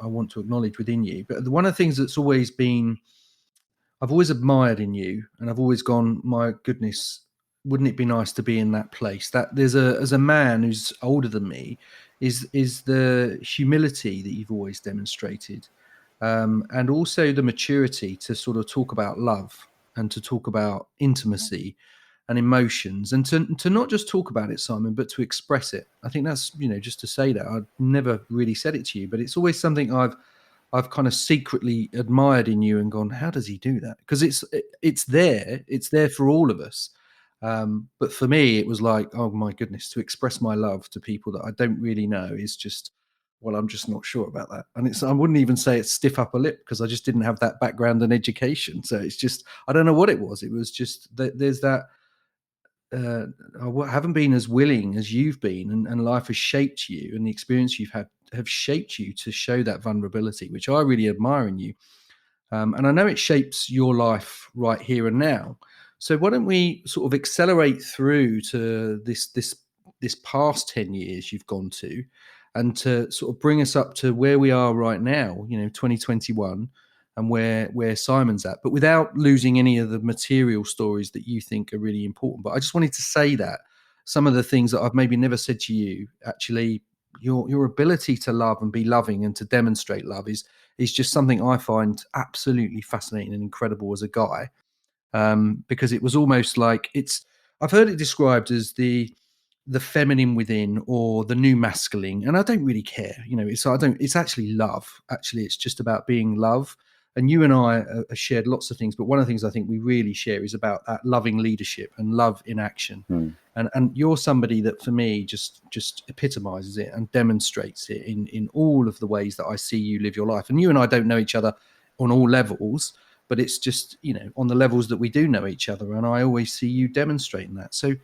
want to acknowledge within you, but one of the things that's always been, I've always admired in you, and I've always gone, my goodness, wouldn't it be nice to be in that place? That as a man who's older than me, is the humility that you've always demonstrated, and also the maturity to sort of talk about love and to talk about intimacy and emotions, and to not just talk about it, Simon, but to express it. I think that's, just to say that, I've never really said it to you, but it's always something I've kind of secretly admired in you and gone, how does he do that? Because it's there for all of us. But for me, it was like, oh my goodness, to express my love to people that I don't really know is just, well, I'm just not sure about that. And I wouldn't even say it's stiff upper lip, because I just didn't have that background and education. So it's just, I don't know what it was. It was just that there's that, I haven't been as willing as you've been, and life has shaped you, and the experience you've had have shaped you to show that vulnerability, which I really admire in you. And I know it shapes your life right here and now. So why don't we sort of accelerate through to this past 10 years you've gone to, and to sort of bring us up to where we are right now, 2021, and where Simon's at, but without losing any of the material stories that you think are really important. But I just wanted to say that some of the things that I've maybe never said to you, actually, your ability to love and be loving and to demonstrate love is just something I find absolutely fascinating and incredible as a guy, because it was almost like I've heard it described as the feminine within, or the new masculine, and I don't really care. It's actually love. Actually, it's just about being love. And you and I have shared lots of things, but one of the things I think we really share is about that loving leadership and love in action. And you're somebody that, for me, just epitomizes it and demonstrates it in all of the ways that I see you live your life. And you and I don't know each other on all levels, but it's just, on the levels that we do know each other. And I always see you demonstrating that. So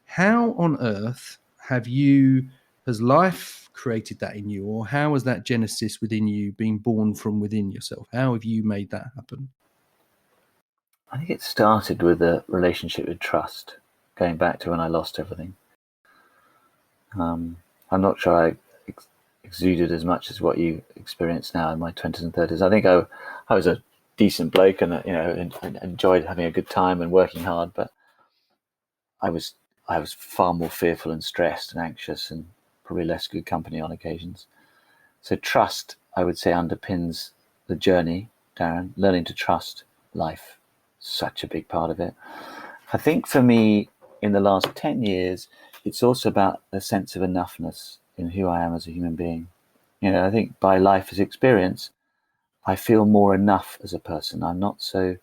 how on earth has life created that in you, or how has that genesis within you been born from within yourself? How have you made that happen? I think it started with a relationship with trust, going back to when I lost everything. I'm not sure I exuded as much as what you experience now in my 20s and 30s. I think I was a decent bloke, and enjoyed having a good time and working hard, but I was far more fearful and stressed and anxious, and probably less good company on occasions. So trust, I would say, underpins the journey, Darren. Learning to trust life, such a big part of it. I think for me, in the last 10 years, it's also about a sense of enoughness in who I am as a human being. I think by life as experience, I feel more enough as a person. I'm not so...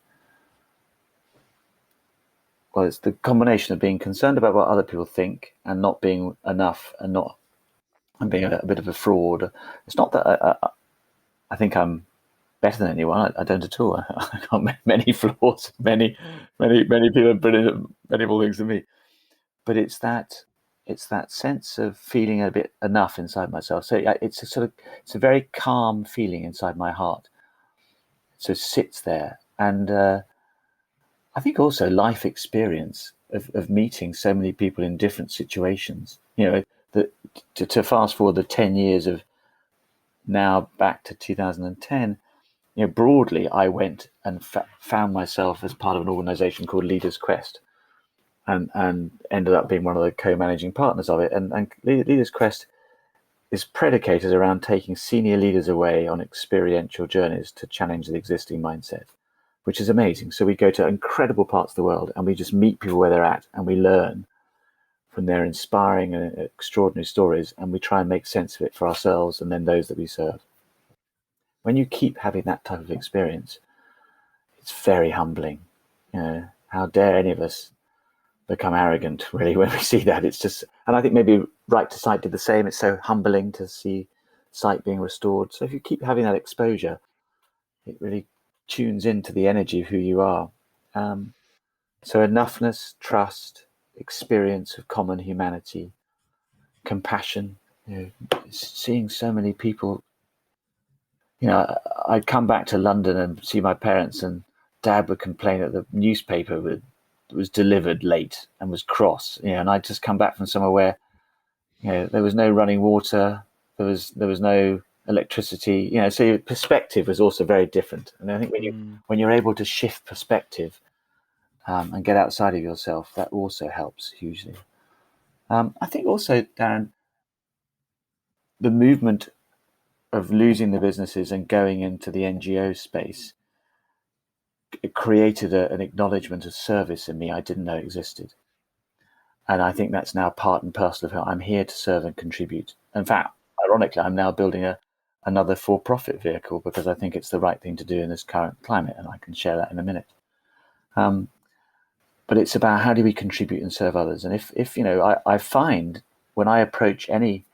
Well, it's the combination of being concerned about what other people think and not being enough and being a bit of a fraud. It's not that I think I'm better than anyone. I don't at all. I got many flaws. Many people are brilliant, many more things than me. But it's that sense of feeling a bit enough inside myself. So it's a very calm feeling inside my heart. So it sits there, and I think also life experience of meeting so many people in different situations. To fast forward the 10 years of now back to 2010. Broadly, I went and found myself as part of an organization called Leaders Quest, and ended up being one of the co-managing partners of it. And Leaders Quest is predicated around taking senior leaders away on experiential journeys to challenge the existing mindset, which is amazing. So we go to incredible parts of the world and we just meet people where they're at, and we learn from their inspiring and extraordinary stories, and we try and make sense of it for ourselves and then those that we serve. When you keep having that type of experience, it's very humbling. How dare any of us become arrogant, really, when we see that? It's just, and I think maybe Right to Sight did the same. It's so humbling to see sight being restored. So if you keep having that exposure, it really tunes into the energy of who you are. So enoughness, trust, experience of common humanity, compassion, seeing so many people. I'd come back to London and see my parents, and Dad would complain that the newspaper was delivered late and was cross. And I'd just come back from somewhere where, there was no running water, there was no electricity. So your perspective was also very different. And I think when you're able to shift perspective and get outside of yourself, that also helps hugely. I think also, Darren, the movement of losing the businesses and going into the NGO space, it created an acknowledgement of service in me I didn't know existed. And I think that's now part and parcel of how I'm here to serve and contribute. In fact, ironically, I'm now building another for-profit vehicle because I think it's the right thing to do in this current climate, and I can share that in a minute. But it's about how do we contribute and serve others. And if I find when I approach any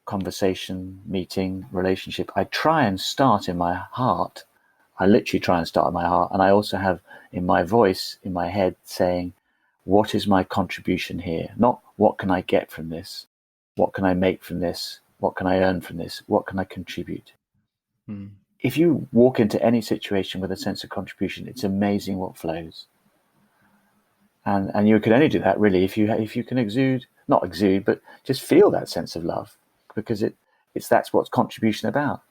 conversation, meeting, relationship, I try and start in my heart. I literally try and start in my heart. And I also have in my voice, in my head, saying, what is my contribution here? Not what can I get from this? What can I make from this? What can I earn from this? What can I contribute? If you walk into any situation with a sense of contribution, it's amazing what flows. And you can only do that really if you can not exude, but just feel that sense of love, because that's what's contribution about.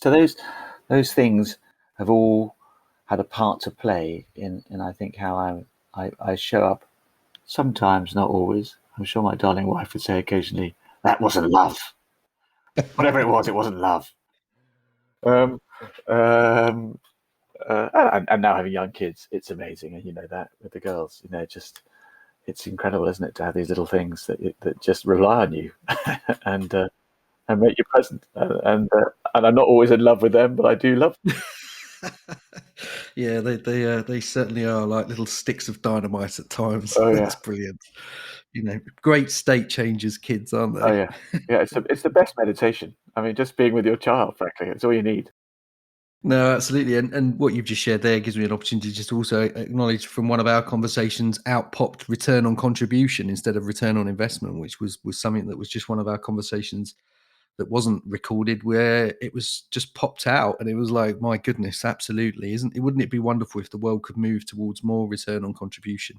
So those things have all had a part to play in I think how I show up. Sometimes, not always. I'm sure my darling wife would say occasionally, that wasn't love. Whatever it wasn't love. And now having young kids, it's amazing, and that with the girls, it's incredible, isn't it, to have these little things that just rely on you and make you present. And I'm not always in love with them, but I do love them. Yeah, they certainly are like little sticks of dynamite at times. Oh, yeah. That's brilliant. Great state changers, kids, aren't they? Oh yeah, yeah. It's the best meditation. I mean, just being with your child, frankly, it's all you need. No, absolutely. And what you've just shared there gives me an opportunity just to also acknowledge from one of our conversations out popped return on contribution instead of return on investment, which was something that was just one of our conversations that wasn't recorded, where it was just popped out. And it was like, my goodness, absolutely. Wouldn't it be wonderful if the world could move towards more return on contribution?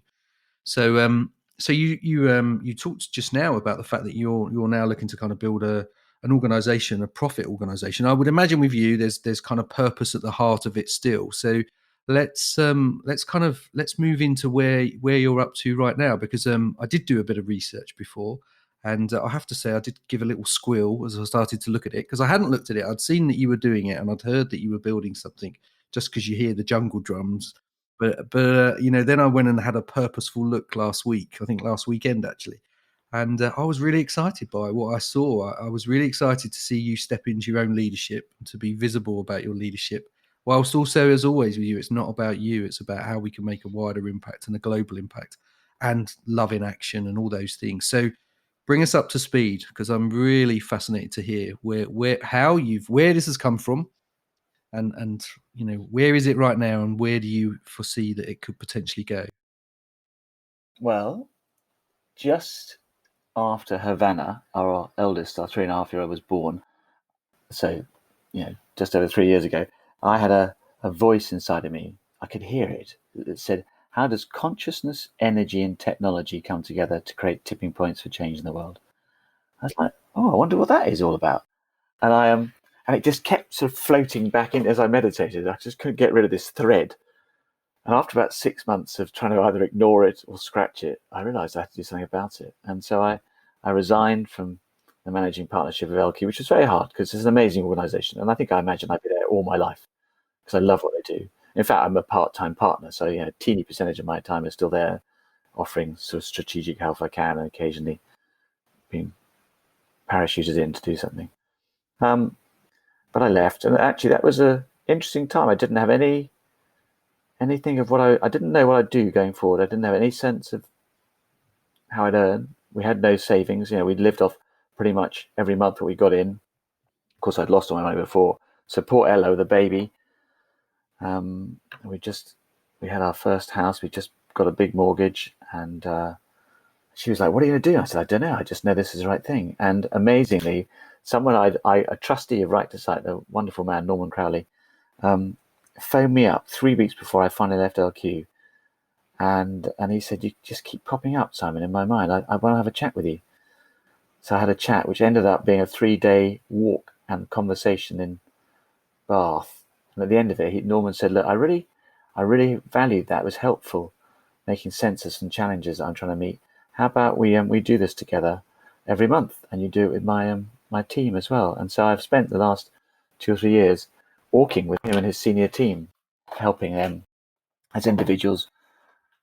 So you talked just now about the fact that you're now looking to kind of build an organization, a profit organization. I would imagine with you, there's kind of purpose at the heart of it still. So let's move into where you're up to right now, because I did do a bit of research before, And I have to say, I did give a little squeal as I started to look at it, because I hadn't looked at it. I'd seen that you were doing it, and I'd heard that you were building something, just because you hear the jungle drums. But then I went and had a purposeful look last week. I think last weekend actually, and I was really excited by what I saw. I was really excited to see you step into your own leadership and to be visible about your leadership. Whilst also, as always with you, it's not about you. It's about how we can make a wider impact and a global impact, and love in action and all those things. So bring us up to speed, because I'm really fascinated to hear where this has come from, and where is it right now, and where do you foresee that it could potentially go? Well, just after Havana, our eldest, our 3.5-year-old, was born, so just over 3 years ago, I had a voice inside of me. I could hear it. It said, "How does consciousness, energy, and technology come together to create tipping points for change in the world?" I was like, "Oh, I wonder what that is all about." And and it just kept sort of floating back in as I meditated. I just couldn't get rid of this thread. And after about 6 months of trying to either ignore it or scratch it, I realized I had to do something about it. And so I resigned from the managing partnership of LQ, which was very hard because it's an amazing organization. And I think I imagine I'd be there all my life because I love what they do. In fact, I'm a part-time partner. So, a teeny percentage of my time is still there offering sort of strategic help if I can, and occasionally being parachuted in to do something. But I left, and actually that was an interesting time. I didn't have anything of what I didn't know what I'd do going forward. I didn't have any sense of how I'd earn. We had no savings. We'd lived off pretty much every month that we got in. Of course, I'd lost all my money before. So poor Ella, the baby. We had our first house. We just got a big mortgage, and she was like, "What are you going to do?" I said, "I don't know. I just know this is the right thing." And amazingly, someone a trustee of Right to Sight, the wonderful man Norman Crowley, phoned me up 3 weeks before I finally left LQ, and he said, "You just keep popping up, Simon, in my mind. I want to have a chat with you." So I had a chat, which ended up being a 3-day walk and conversation in Bath. And at the end of it, Norman said, "Look, I really valued that. It was helpful, making sense of some challenges that I'm trying to meet. How about we do this together every month, and you do it with my team as well?" And so I've spent the last 2 or 3 years walking with him and his senior team, helping them as individuals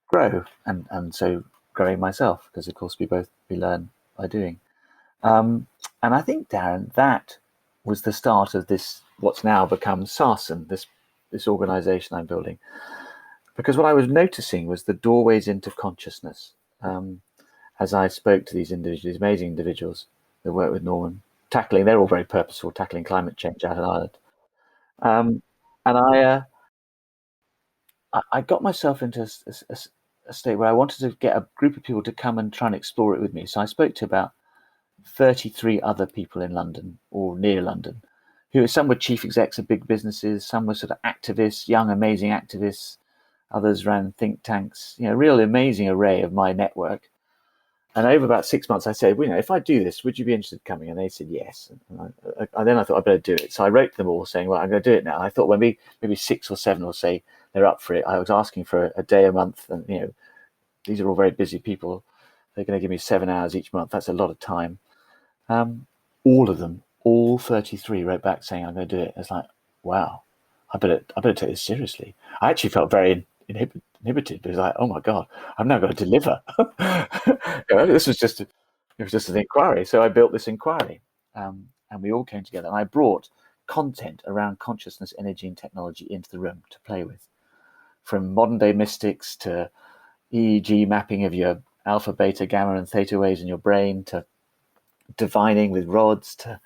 grow, and so growing myself, because of course we learn by doing. And I think, Darren, that was the start of this, what's now become Sarsen, this organization I'm building. Because what I was noticing was the doorways into consciousness. As I spoke to these amazing individuals that work with Norman, they're all very purposeful, tackling climate change out in Ireland. And I got myself into a state where I wanted to get a group of people to come and try and explore it with me. So I spoke to about 33 other people in London or near London, who some were chief execs of big businesses, some were sort of activists, young, amazing activists, others ran think tanks, real amazing array of my network. And over about 6 months, I said, "If I do this, would you be interested in coming?" And they said yes. And then I thought I'd better do it. So I wrote to them all saying, "Well, I'm going to do it now." And I thought when maybe 6 or 7 will say they're up for it. I was asking for a day a month, and these are all very busy people. They're going to give me 7 hours each month. That's a lot of time. All of them, all 33, wrote back saying, "I'm going to do it." It's like, wow, I better take this seriously. I actually felt very inhibited, because like, oh my God, I'm now going to deliver. This was just an inquiry. So I built this inquiry, and we all came together, and I brought content around consciousness, energy, and technology into the room to play with, from modern day mystics to EEG mapping of your alpha, beta, gamma, and theta waves in your brain, to divining with rods, to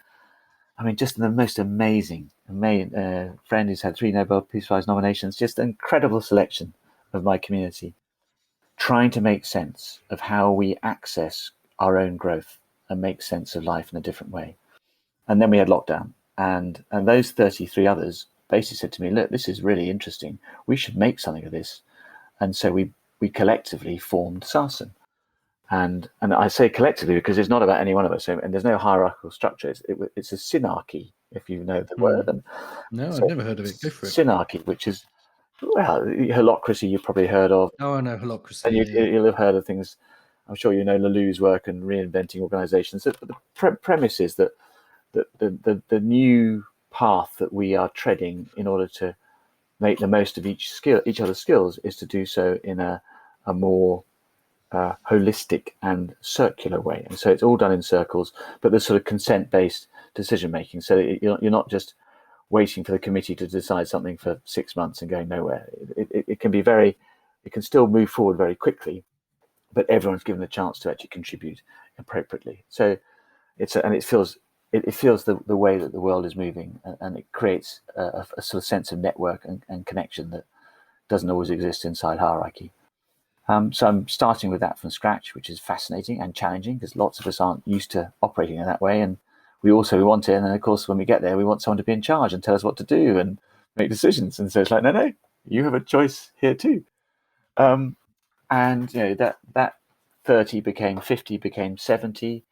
just the most amazing friend who's had 3 Nobel Peace Prize nominations. Just an incredible selection of my community, trying to make sense of how we access our own growth and make sense of life in a different way. And then we had lockdown, and those 33 others basically said to me, "Look, this is really interesting. We should make something of this." And so we collectively formed Sarsen. And I say collectively because it's not about any one of us, and there's no hierarchical structure. It's a synarchy, if you know the word. And no, so I've never heard of it. Go for it. Synarchy, which is, well, holocracy you've probably heard of. Oh, I know holocracy. And you'll have heard of things I'm sure you know Lalou's work and reinventing organizations. The premise is that the new path that we are treading in order to make the most of each other's skills is to do so in a more holistic and circular way. And so it's all done in circles, but there's sort of consent-based decision making. So you're not just waiting for the committee to decide something for 6 months and going nowhere. It can be it can still move forward very quickly, but everyone's given the chance to actually contribute appropriately. So it feels the way that the world is moving, and it creates a sort of sense of network and connection that doesn't always exist inside hierarchy. So I'm starting with that from scratch, which is fascinating and challenging because lots of us aren't used to operating in that way, and we want it. And then, of course, when we get there, we want someone to be in charge and tell us what to do and make decisions. And so it's like, no, you have a choice here too. And that 30 became 50, became 70.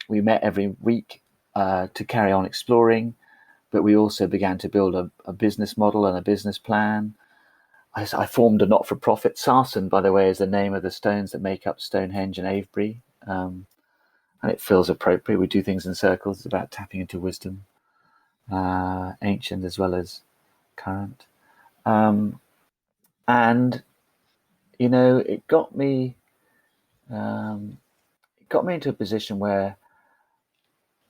We met every week to carry on exploring, but we also began to build a business model and a business plan. I formed a not-for-profit. Sarsen, by the way, is the name of the stones that make up Stonehenge and Avebury. And it feels appropriate. We do things in circles. It's about tapping into wisdom, ancient as well as current. And, it got me into a position where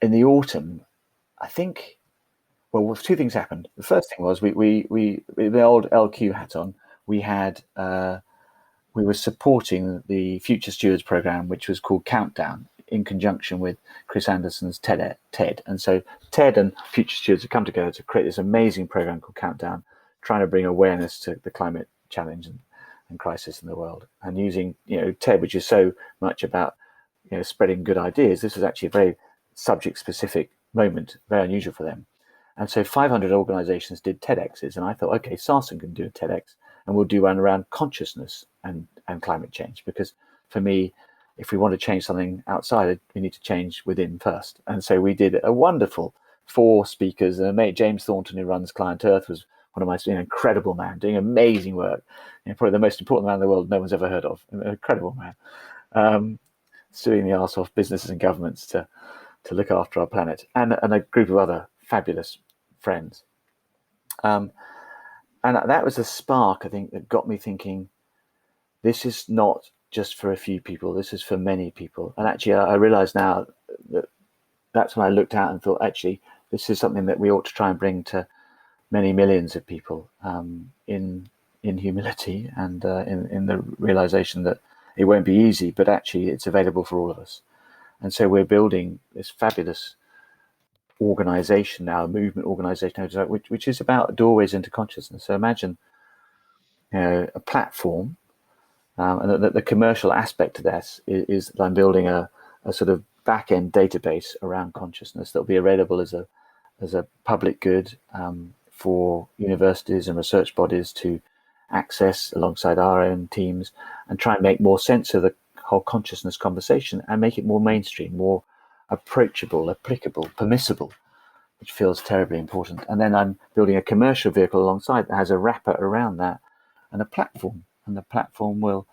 in the autumn, I think, well, two things happened. The first thing was we with the old LQ hat on, we were supporting the Future Stewards program, which was called Countdown, in conjunction with Chris Anderson's TED. And so TED and Future Stewards have come together to create this amazing program called Countdown, trying to bring awareness to the climate challenge and crisis in the world. And using, TED, which is so much about, spreading good ideas, this was actually a very subject-specific moment, very unusual for them. And so 500 organizations did TEDx's, and I thought, okay, Sarsen can do a TEDx, and we'll do one around consciousness and climate change. Because for me, if we want to change something outside, we need to change within first. And so we did a wonderful 4 speakers. Mate James Thornton, who runs Client Earth, was one of my incredible man, doing amazing work. Probably the most important man in the world no one's ever heard of. An incredible man, suing the arse off businesses and governments to look after our planet, and a group of other fabulous friends. And that was a spark, I think, that got me thinking, this is not just for a few people, this is for many people. And actually, I realize now that that's when I looked out and thought, actually, this is something that we ought to try and bring to many millions of people, in humility and in the realization that it won't be easy, but actually it's available for all of us. And so we're building this fabulous organization now, a movement organization, which is about doorways into consciousness. So imagine, a platform, and the commercial aspect of this is that I'm building a sort of back-end database around consciousness that will be available as a public good, for universities and research bodies to access alongside our own teams, and try and make more sense of the whole consciousness conversation and make it more mainstream, more approachable, applicable, permissible, which feels terribly important. And then I'm building a commercial vehicle alongside that has a wrapper around that and a platform. And the platform will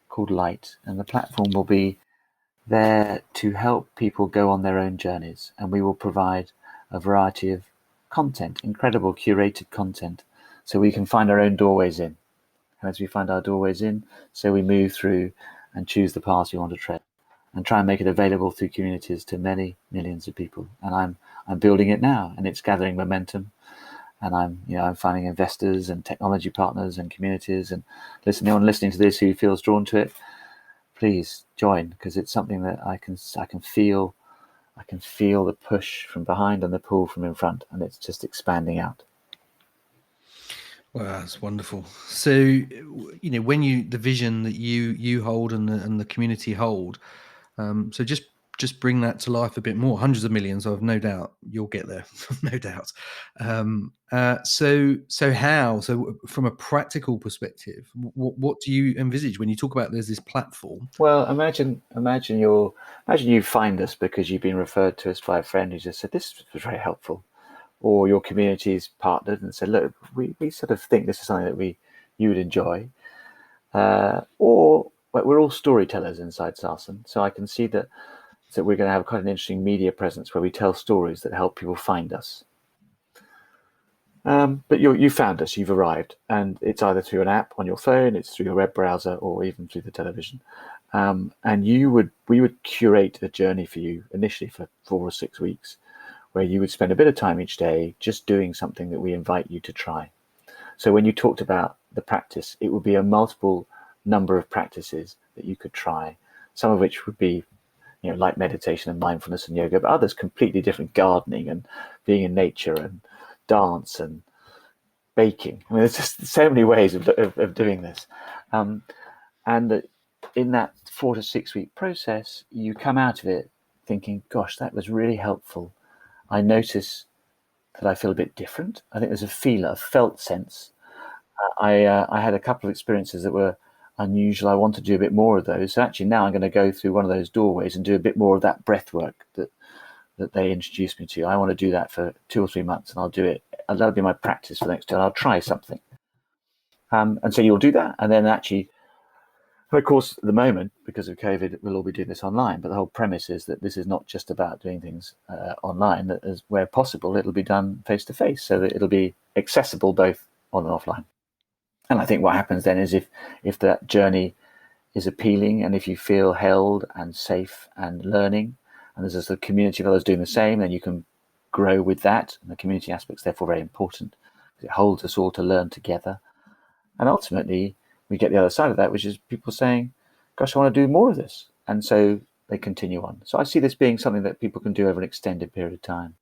called Light, and the platform will be there to help people go on their own journeys. And we will provide a variety of content, incredible curated content, so we can find our own doorways in. And as we find our doorways in, so we move through and choose the paths we want to tread, and try and make it available through communities to many millions of people. And I'm building it now, and it's gathering momentum. And I'm finding investors and technology partners and communities. And anyone listening to this who feels drawn to it, please join, because it's something that I can feel. I can feel the push from behind and the pull from in front, and it's just expanding out. Wow, that's wonderful. So, when the vision that you hold and the community hold, so just bring that to life a bit more. Hundreds of millions, I've no doubt you'll get there, no doubt. So how? So from a practical perspective, what do you envisage when you talk about there's this platform? Well, imagine you find us because you've been referred to us by a friend who just said this was very helpful, or your community's partnered and said, look, we sort of think this is something that you would enjoy. or we're all storytellers inside Sarsen. So I can see that we're going to have quite an interesting media presence where we tell stories that help people find us. But you found us, you've arrived, and it's either through an app on your phone, it's through your web browser, or even through the television. And we would curate a journey for you initially for 4 or 6 weeks, where you would spend a bit of time each day just doing something that we invite you to try. So when you talked about the practice, it would be a multiple number of practices that you could try, some of which would be, like meditation and mindfulness and yoga, but others completely different, gardening and being in nature and dance and baking. I mean, there's just so many ways of doing this. And in that 4 to 6 week process, you come out of it thinking, gosh, that was really helpful. I notice that I feel a bit different. I think there's a felt sense. I had a couple of experiences that were unusual. I want to do a bit more of those. So actually now I'm going to go through one of those doorways and do a bit more of that breath work that they introduced me to. I want to do that for 2 or 3 months, and I'll do it. That'll be my practice for the next 2, and I'll try something. And so you'll do that, and then actually, of course, at the moment, because of COVID, we'll all be doing this online. But the whole premise is that this is not just about doing things online. That as where possible, it'll be done face to face, so that it'll be accessible both on and offline. And I think what happens then is if that journey is appealing, and if you feel held and safe and learning, and there's a community of others doing the same, then you can grow with that. And the community aspect's therefore very important, because it holds us all to learn together. And ultimately, we get the other side of that, which is people saying, gosh, I want to do more of this. And so they continue on. So I see this being something that people can do over an extended period of time.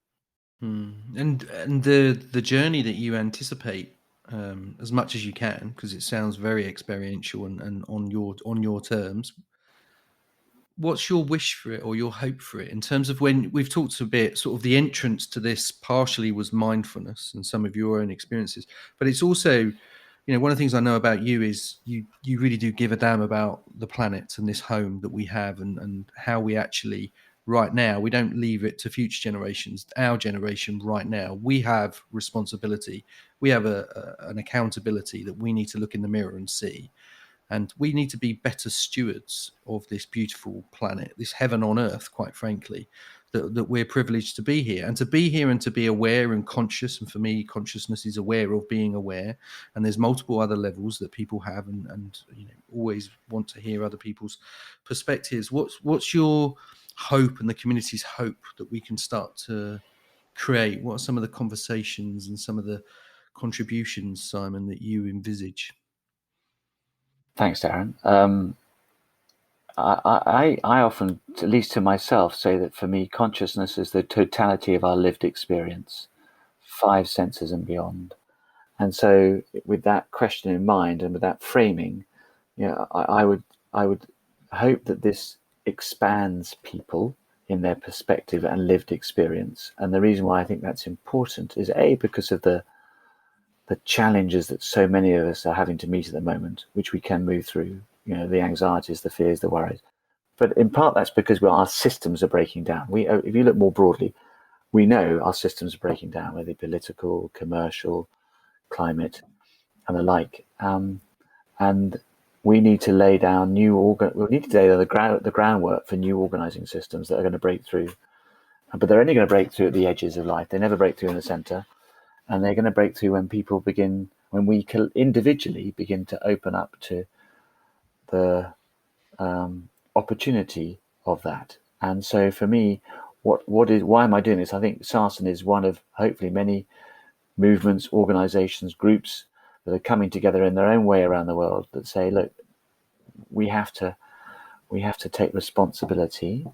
And the journey that you anticipate, as much as you can, because it sounds very experiential and on your terms. What's your wish for it, or your hope for it, in terms of, when we've talked a bit, sort of the entrance to this partially was mindfulness and some of your own experiences, but it's also, one of the things I know about you is you really do give a damn about the planet and this home that we have, and how we actually, right now, we don't leave it to future generations. Our generation right now, we have responsibility. We have an accountability that we need to look in the mirror and see. And we need to be better stewards of this beautiful planet, this heaven on earth, quite frankly, that we're privileged to be here. And to be here and to be aware and conscious. And for me, consciousness is aware of being aware. And there's multiple other levels that people have, and always want to hear other people's perspectives. What's your hope and the community's hope that we can start to create? What are some of the conversations and some of the contributions, Simon, that you envisage? Thanks, Darren. I often, at least to myself, say that for me, consciousness is the totality of our lived experience, 5 senses and beyond. And so, with that question in mind and with that framing, I would hope that this expands people in their perspective and lived experience. And the reason why I think that's important is because of the challenges that so many of us are having to meet at the moment, which we can move through, the anxieties, the fears, the worries. But in part, that's because our systems are breaking down. If you look more broadly, we know our systems are breaking down, whether political, commercial, climate, and the like. And we need to lay down the groundwork for new organizing systems that are going to break through. But they're only going to break through at the edges of life. They never break through in the center. And they're going to break through when we individually begin to open up to the opportunity of that. And so for me, why am I doing this? I think Sarsen is one of hopefully many movements, organizations, groups that are coming together in their own way around the world that say, look, we have to take responsibility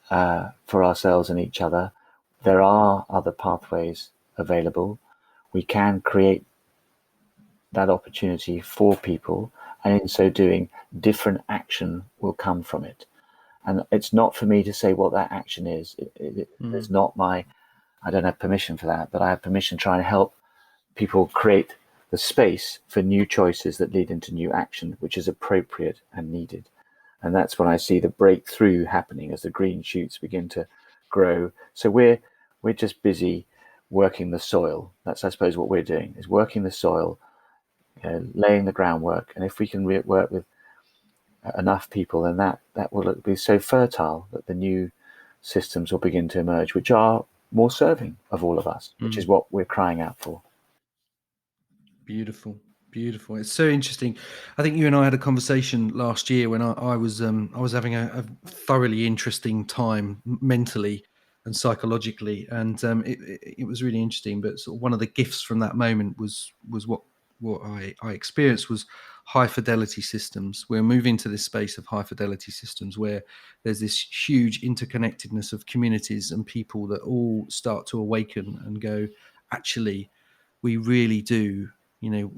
for ourselves and each other. There are other pathways available. We can create that opportunity for people, and in so doing, different action will come from it. And it's not for me to say what that action is. It's not I don't have permission for that, but I have permission to try and help people create the space for new choices that lead into new action, which is appropriate and needed. And that's when I see the breakthrough happening as the green shoots begin to grow. So we're just busy working the soil. That's, I suppose, what we're doing, is working the soil, laying the groundwork. And if we can work with enough people, then that will be so fertile that the new systems will begin to emerge, which are more serving of all of us, which is what we're crying out for. Beautiful. It's so interesting. I think you and I had a conversation last year when I was having a thoroughly interesting time mentally and psychologically, and it was really interesting. But sort of one of the gifts from that moment was what I experienced was high fidelity systems. We're moving to this space of high fidelity systems where there's this huge interconnectedness of communities and people that all start to awaken and go, actually, we really do.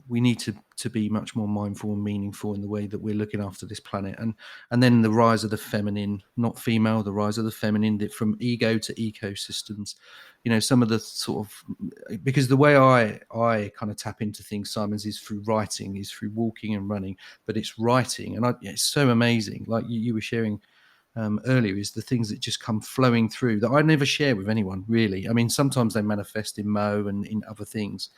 We need to be much more mindful and meaningful in the way that we're looking after this planet. And then the rise of the feminine, not female, the rise of the feminine, from ego to ecosystems. Some of the sort of, because the way I kind of tap into things, Simons, is through writing, is through walking and running, but it's writing. And it's so amazing. Like you were sharing earlier, is the things that just come flowing through that I never share with anyone, really. I mean, sometimes they manifest in Mo and in other things.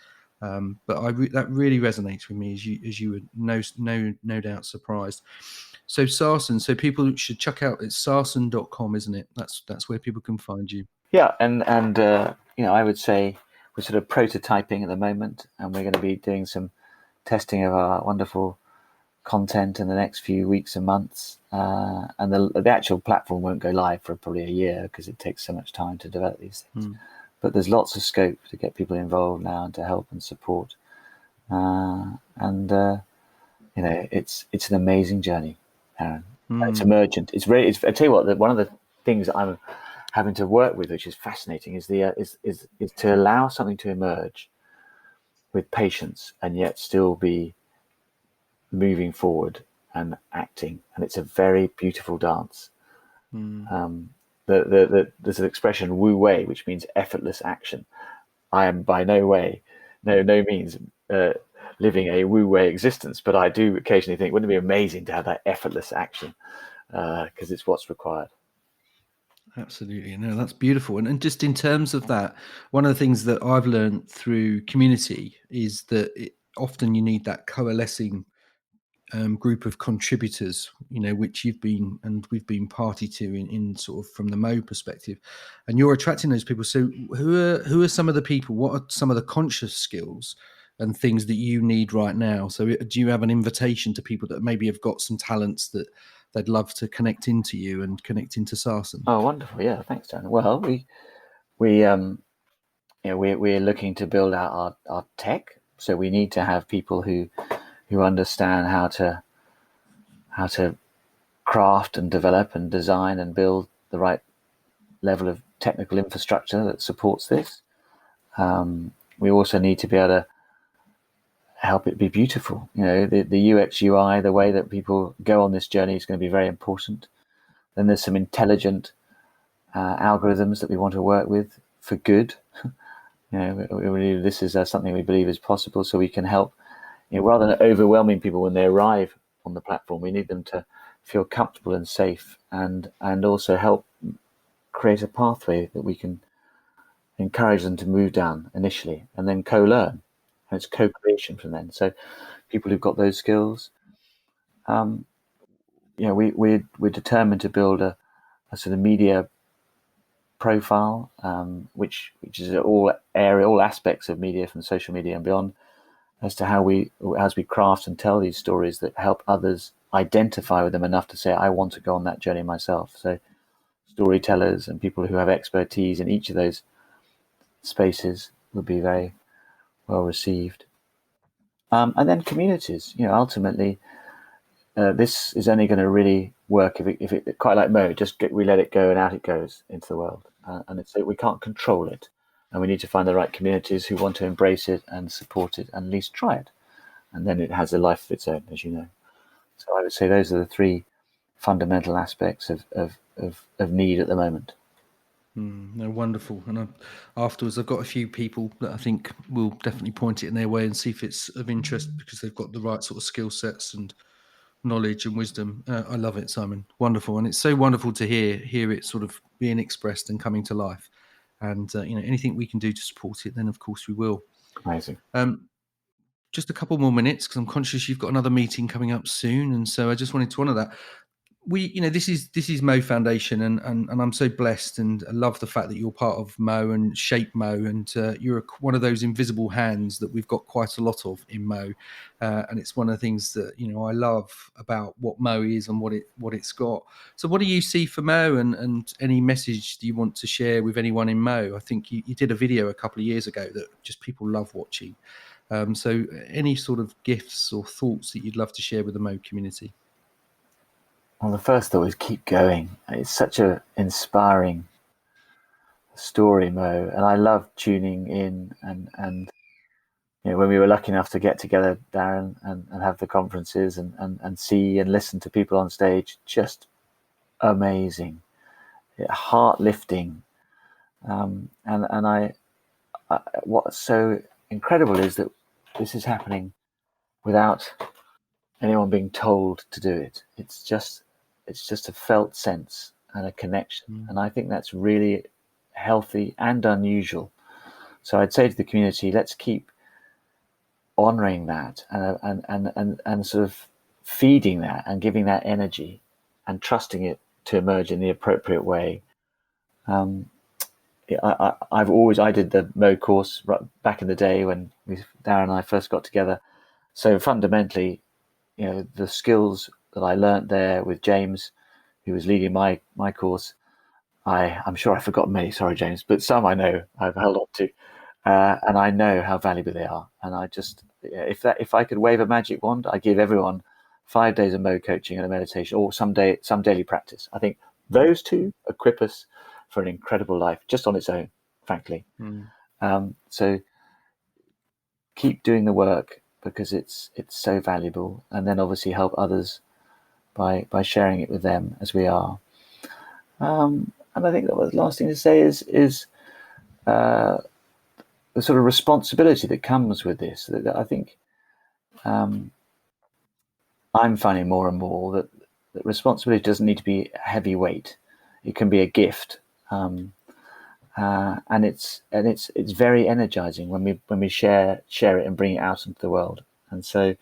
But that really resonates with me, as you would no doubt surprised. So Sarsen, so people should check out, it's sarsen.com, isn't it? That's where people can find you. Yeah, and I would say we're sort of prototyping at the moment, and we're going to be doing some testing of our wonderful content in the next few weeks and months. And the actual platform won't go live for probably a year because it takes so much time to develop these things. But there's lots of scope to get people involved now and to help and support. It's an amazing journey, Aaron. It's emergent. It's I tell you what, one of the things that I'm having to work with, which is fascinating, is is to allow something to emerge with patience and yet still be moving forward and acting. And it's a very beautiful dance. There's an expression, wu wei, which means effortless action. I am by no means living a wu wei existence, but I do occasionally think, wouldn't it be amazing to have that effortless action? Because it's what's required. Absolutely. No, that's beautiful. And just in terms of that, one of the things that I've learned through community is that often you need that coalescing group of contributors, which we've been party to in sort of from the Mo perspective, and you're attracting those people. So who are some of the people? What are some of the conscious skills and things that you need right now? So do you have an invitation to people that maybe have got some talents that they'd love to connect into you and connect into Sarsen? Oh, wonderful! Yeah, thanks, Dan. Well, we're looking to build out our tech, so we need to have people who understand how to craft and develop and design and build the right level of technical infrastructure that supports this. We also need to be able to help it be beautiful. The UX UI, the way that people go on this journey is going to be very important. Then there's some intelligent algorithms that we want to work with for good. This is something we believe is possible, so we can help. Rather than overwhelming people when they arrive on the platform, we need them to feel comfortable and safe, and also help create a pathway that we can encourage them to move down initially, and then co-learn. And it's co-creation from then. So people who've got those skills, we're determined to build a sort of media profile, which is all aspects of media, from social media and beyond, as to how we craft and tell these stories that help others identify with them enough to say, I want to go on that journey myself. So storytellers and people who have expertise in each of those spaces would be very well received. And then communities, ultimately, this is only going to really work if it quite like Mo, we let it go and out it goes into the world. And we can't control it. And we need to find the right communities who want to embrace it and support it and at least try it. And then it has a life of its own, as you know. So I would say those are the three fundamental aspects of need at the moment. No, wonderful. And afterwards, I've got a few people that I think will definitely point it in their way and see if it's of interest, because they've got the right sort of skill sets and knowledge and wisdom. I love it, Simon. Wonderful. And it's so wonderful to hear it sort of being expressed and coming to life. And anything we can do to support it, then of course we will. Amazing. just a couple more minutes because I'm conscious you've got another meeting coming up soon, and so I just wanted to honour that. This is Mo Foundation, and I'm so blessed, and I love the fact that you're part of Mo and shape Mo, and you're one of those invisible hands that we've got quite a lot of in Mo, and it's one of the things that I love about what Mo is and what it's got. So, what do you see for Mo, and any message do you want to share with anyone in Mo? I think you did a video a couple of years ago that just people love watching. So, any sort of gifts or thoughts that you'd love to share with the Mo community? Well, the first thought is keep going. It's such an inspiring story, Mo, and I love tuning in and when we were lucky enough to get together, Darren, and have the conferences and see and listen to people on stage, just amazing, heart lifting, and what's so incredible is that this is happening without anyone being told to do it. It's just a felt sense and a connection. And I think that's really healthy and unusual. So I'd say to the community, let's keep honoring that and sort of feeding that and giving that energy and trusting it to emerge in the appropriate way. I did the Mo course back in the day when Darren and I first got together. So fundamentally, the skills that I learned there with James, who was leading my course, I'm sure I forgot many, sorry James, but some I know I've held on to, and I know how valuable they are. And I just, if I could wave a magic wand, I give everyone 5 days of Mo coaching and a meditation, or some daily practice. I think those two equip us for an incredible life just on its own, frankly. So keep doing the work, because it's so valuable, and then obviously help others by sharing it with them as we are. And I think that the last thing to say is the sort of responsibility that comes with this. That I think I'm finding more and more that responsibility doesn't need to be a heavy weight. It can be a gift, and it's very energizing when we share it and bring it out into the world. And so,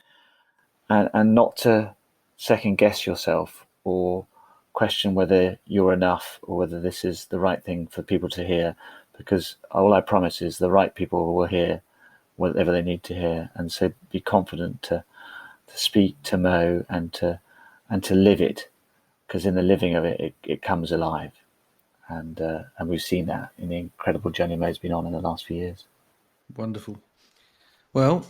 and not to second guess yourself or question whether you're enough or whether this is the right thing for people to hear, because all I promise is the right people will hear whatever they need to hear. And so be confident to speak to Mo and to live it, because in the living of it comes alive. And we've seen that in the incredible journey Mo's been on in the last few years. Wonderful. Well,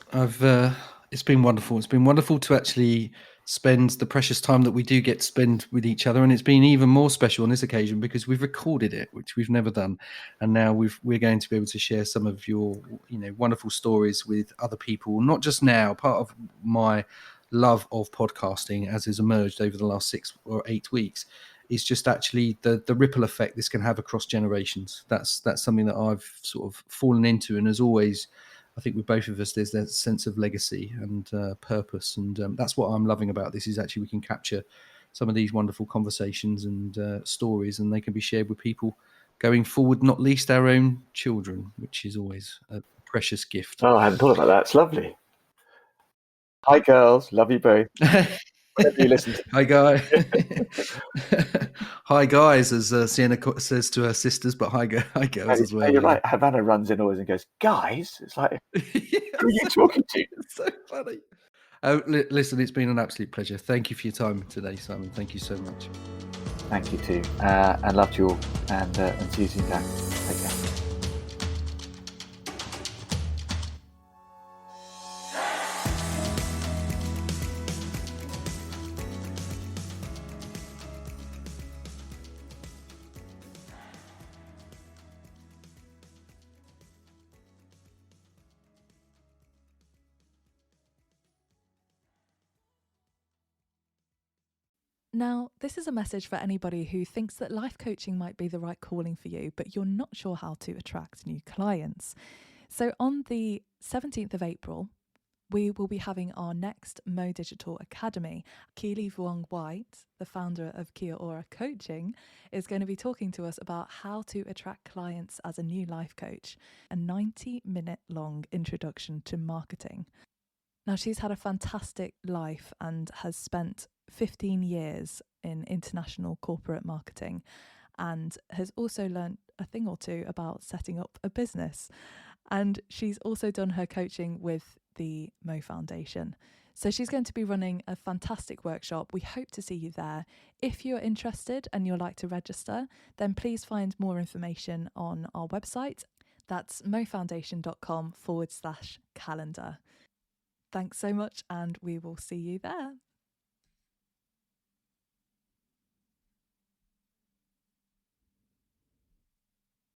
it's been wonderful. It's been wonderful to actually spend the precious time that we do get to spend with each other, and it's been even more special on this occasion because we've recorded it, which we've never done, and now we're going to be able to share some of your wonderful stories with other people. Not just now, part of my love of podcasting as has emerged over the last 6 or 8 weeks is just actually the ripple effect this can have across generations. That's something that I've sort of fallen into, and as always, I think with both of us, there's that sense of legacy and purpose, and that's what I'm loving about this. Is actually we can capture some of these wonderful conversations and stories, and they can be shared with people going forward, not least our own children, which is always a precious gift. Oh, I hadn't thought about that. It's lovely. Hi, girls. Love you both. Whenever you listen to Hi, guys. Hi, guys, as Sienna says to her sisters, but hi girls as well. You're right. Havana runs in always and goes, guys. It's like, who are you talking to? It's so funny. Listen, it's been an absolute pleasure. Thank you for your time today, Simon. Thank you so much. Thank you too. And love to you all. And see you soon, Dan. Take care. Now, this is a message for anybody who thinks that life coaching might be the right calling for you, but you're not sure how to attract new clients. So on the 17th of April, we will be having our next Mo Digital Academy. Keely Vuong White, the founder of Kia Ora Coaching, is going to be talking to us about how to attract clients as a new life coach, a 90-minute long introduction to marketing. Now, she's had a fantastic life and has spent 15 years in international corporate marketing and has also learned a thing or two about setting up a business. And she's also done her coaching with the Mo Foundation. So she's going to be running a fantastic workshop. We hope to see you there. If you're interested and you'd like to register, then please find more information on our website. That's mofoundation.com/calendar. Thanks so much, and we will see you there.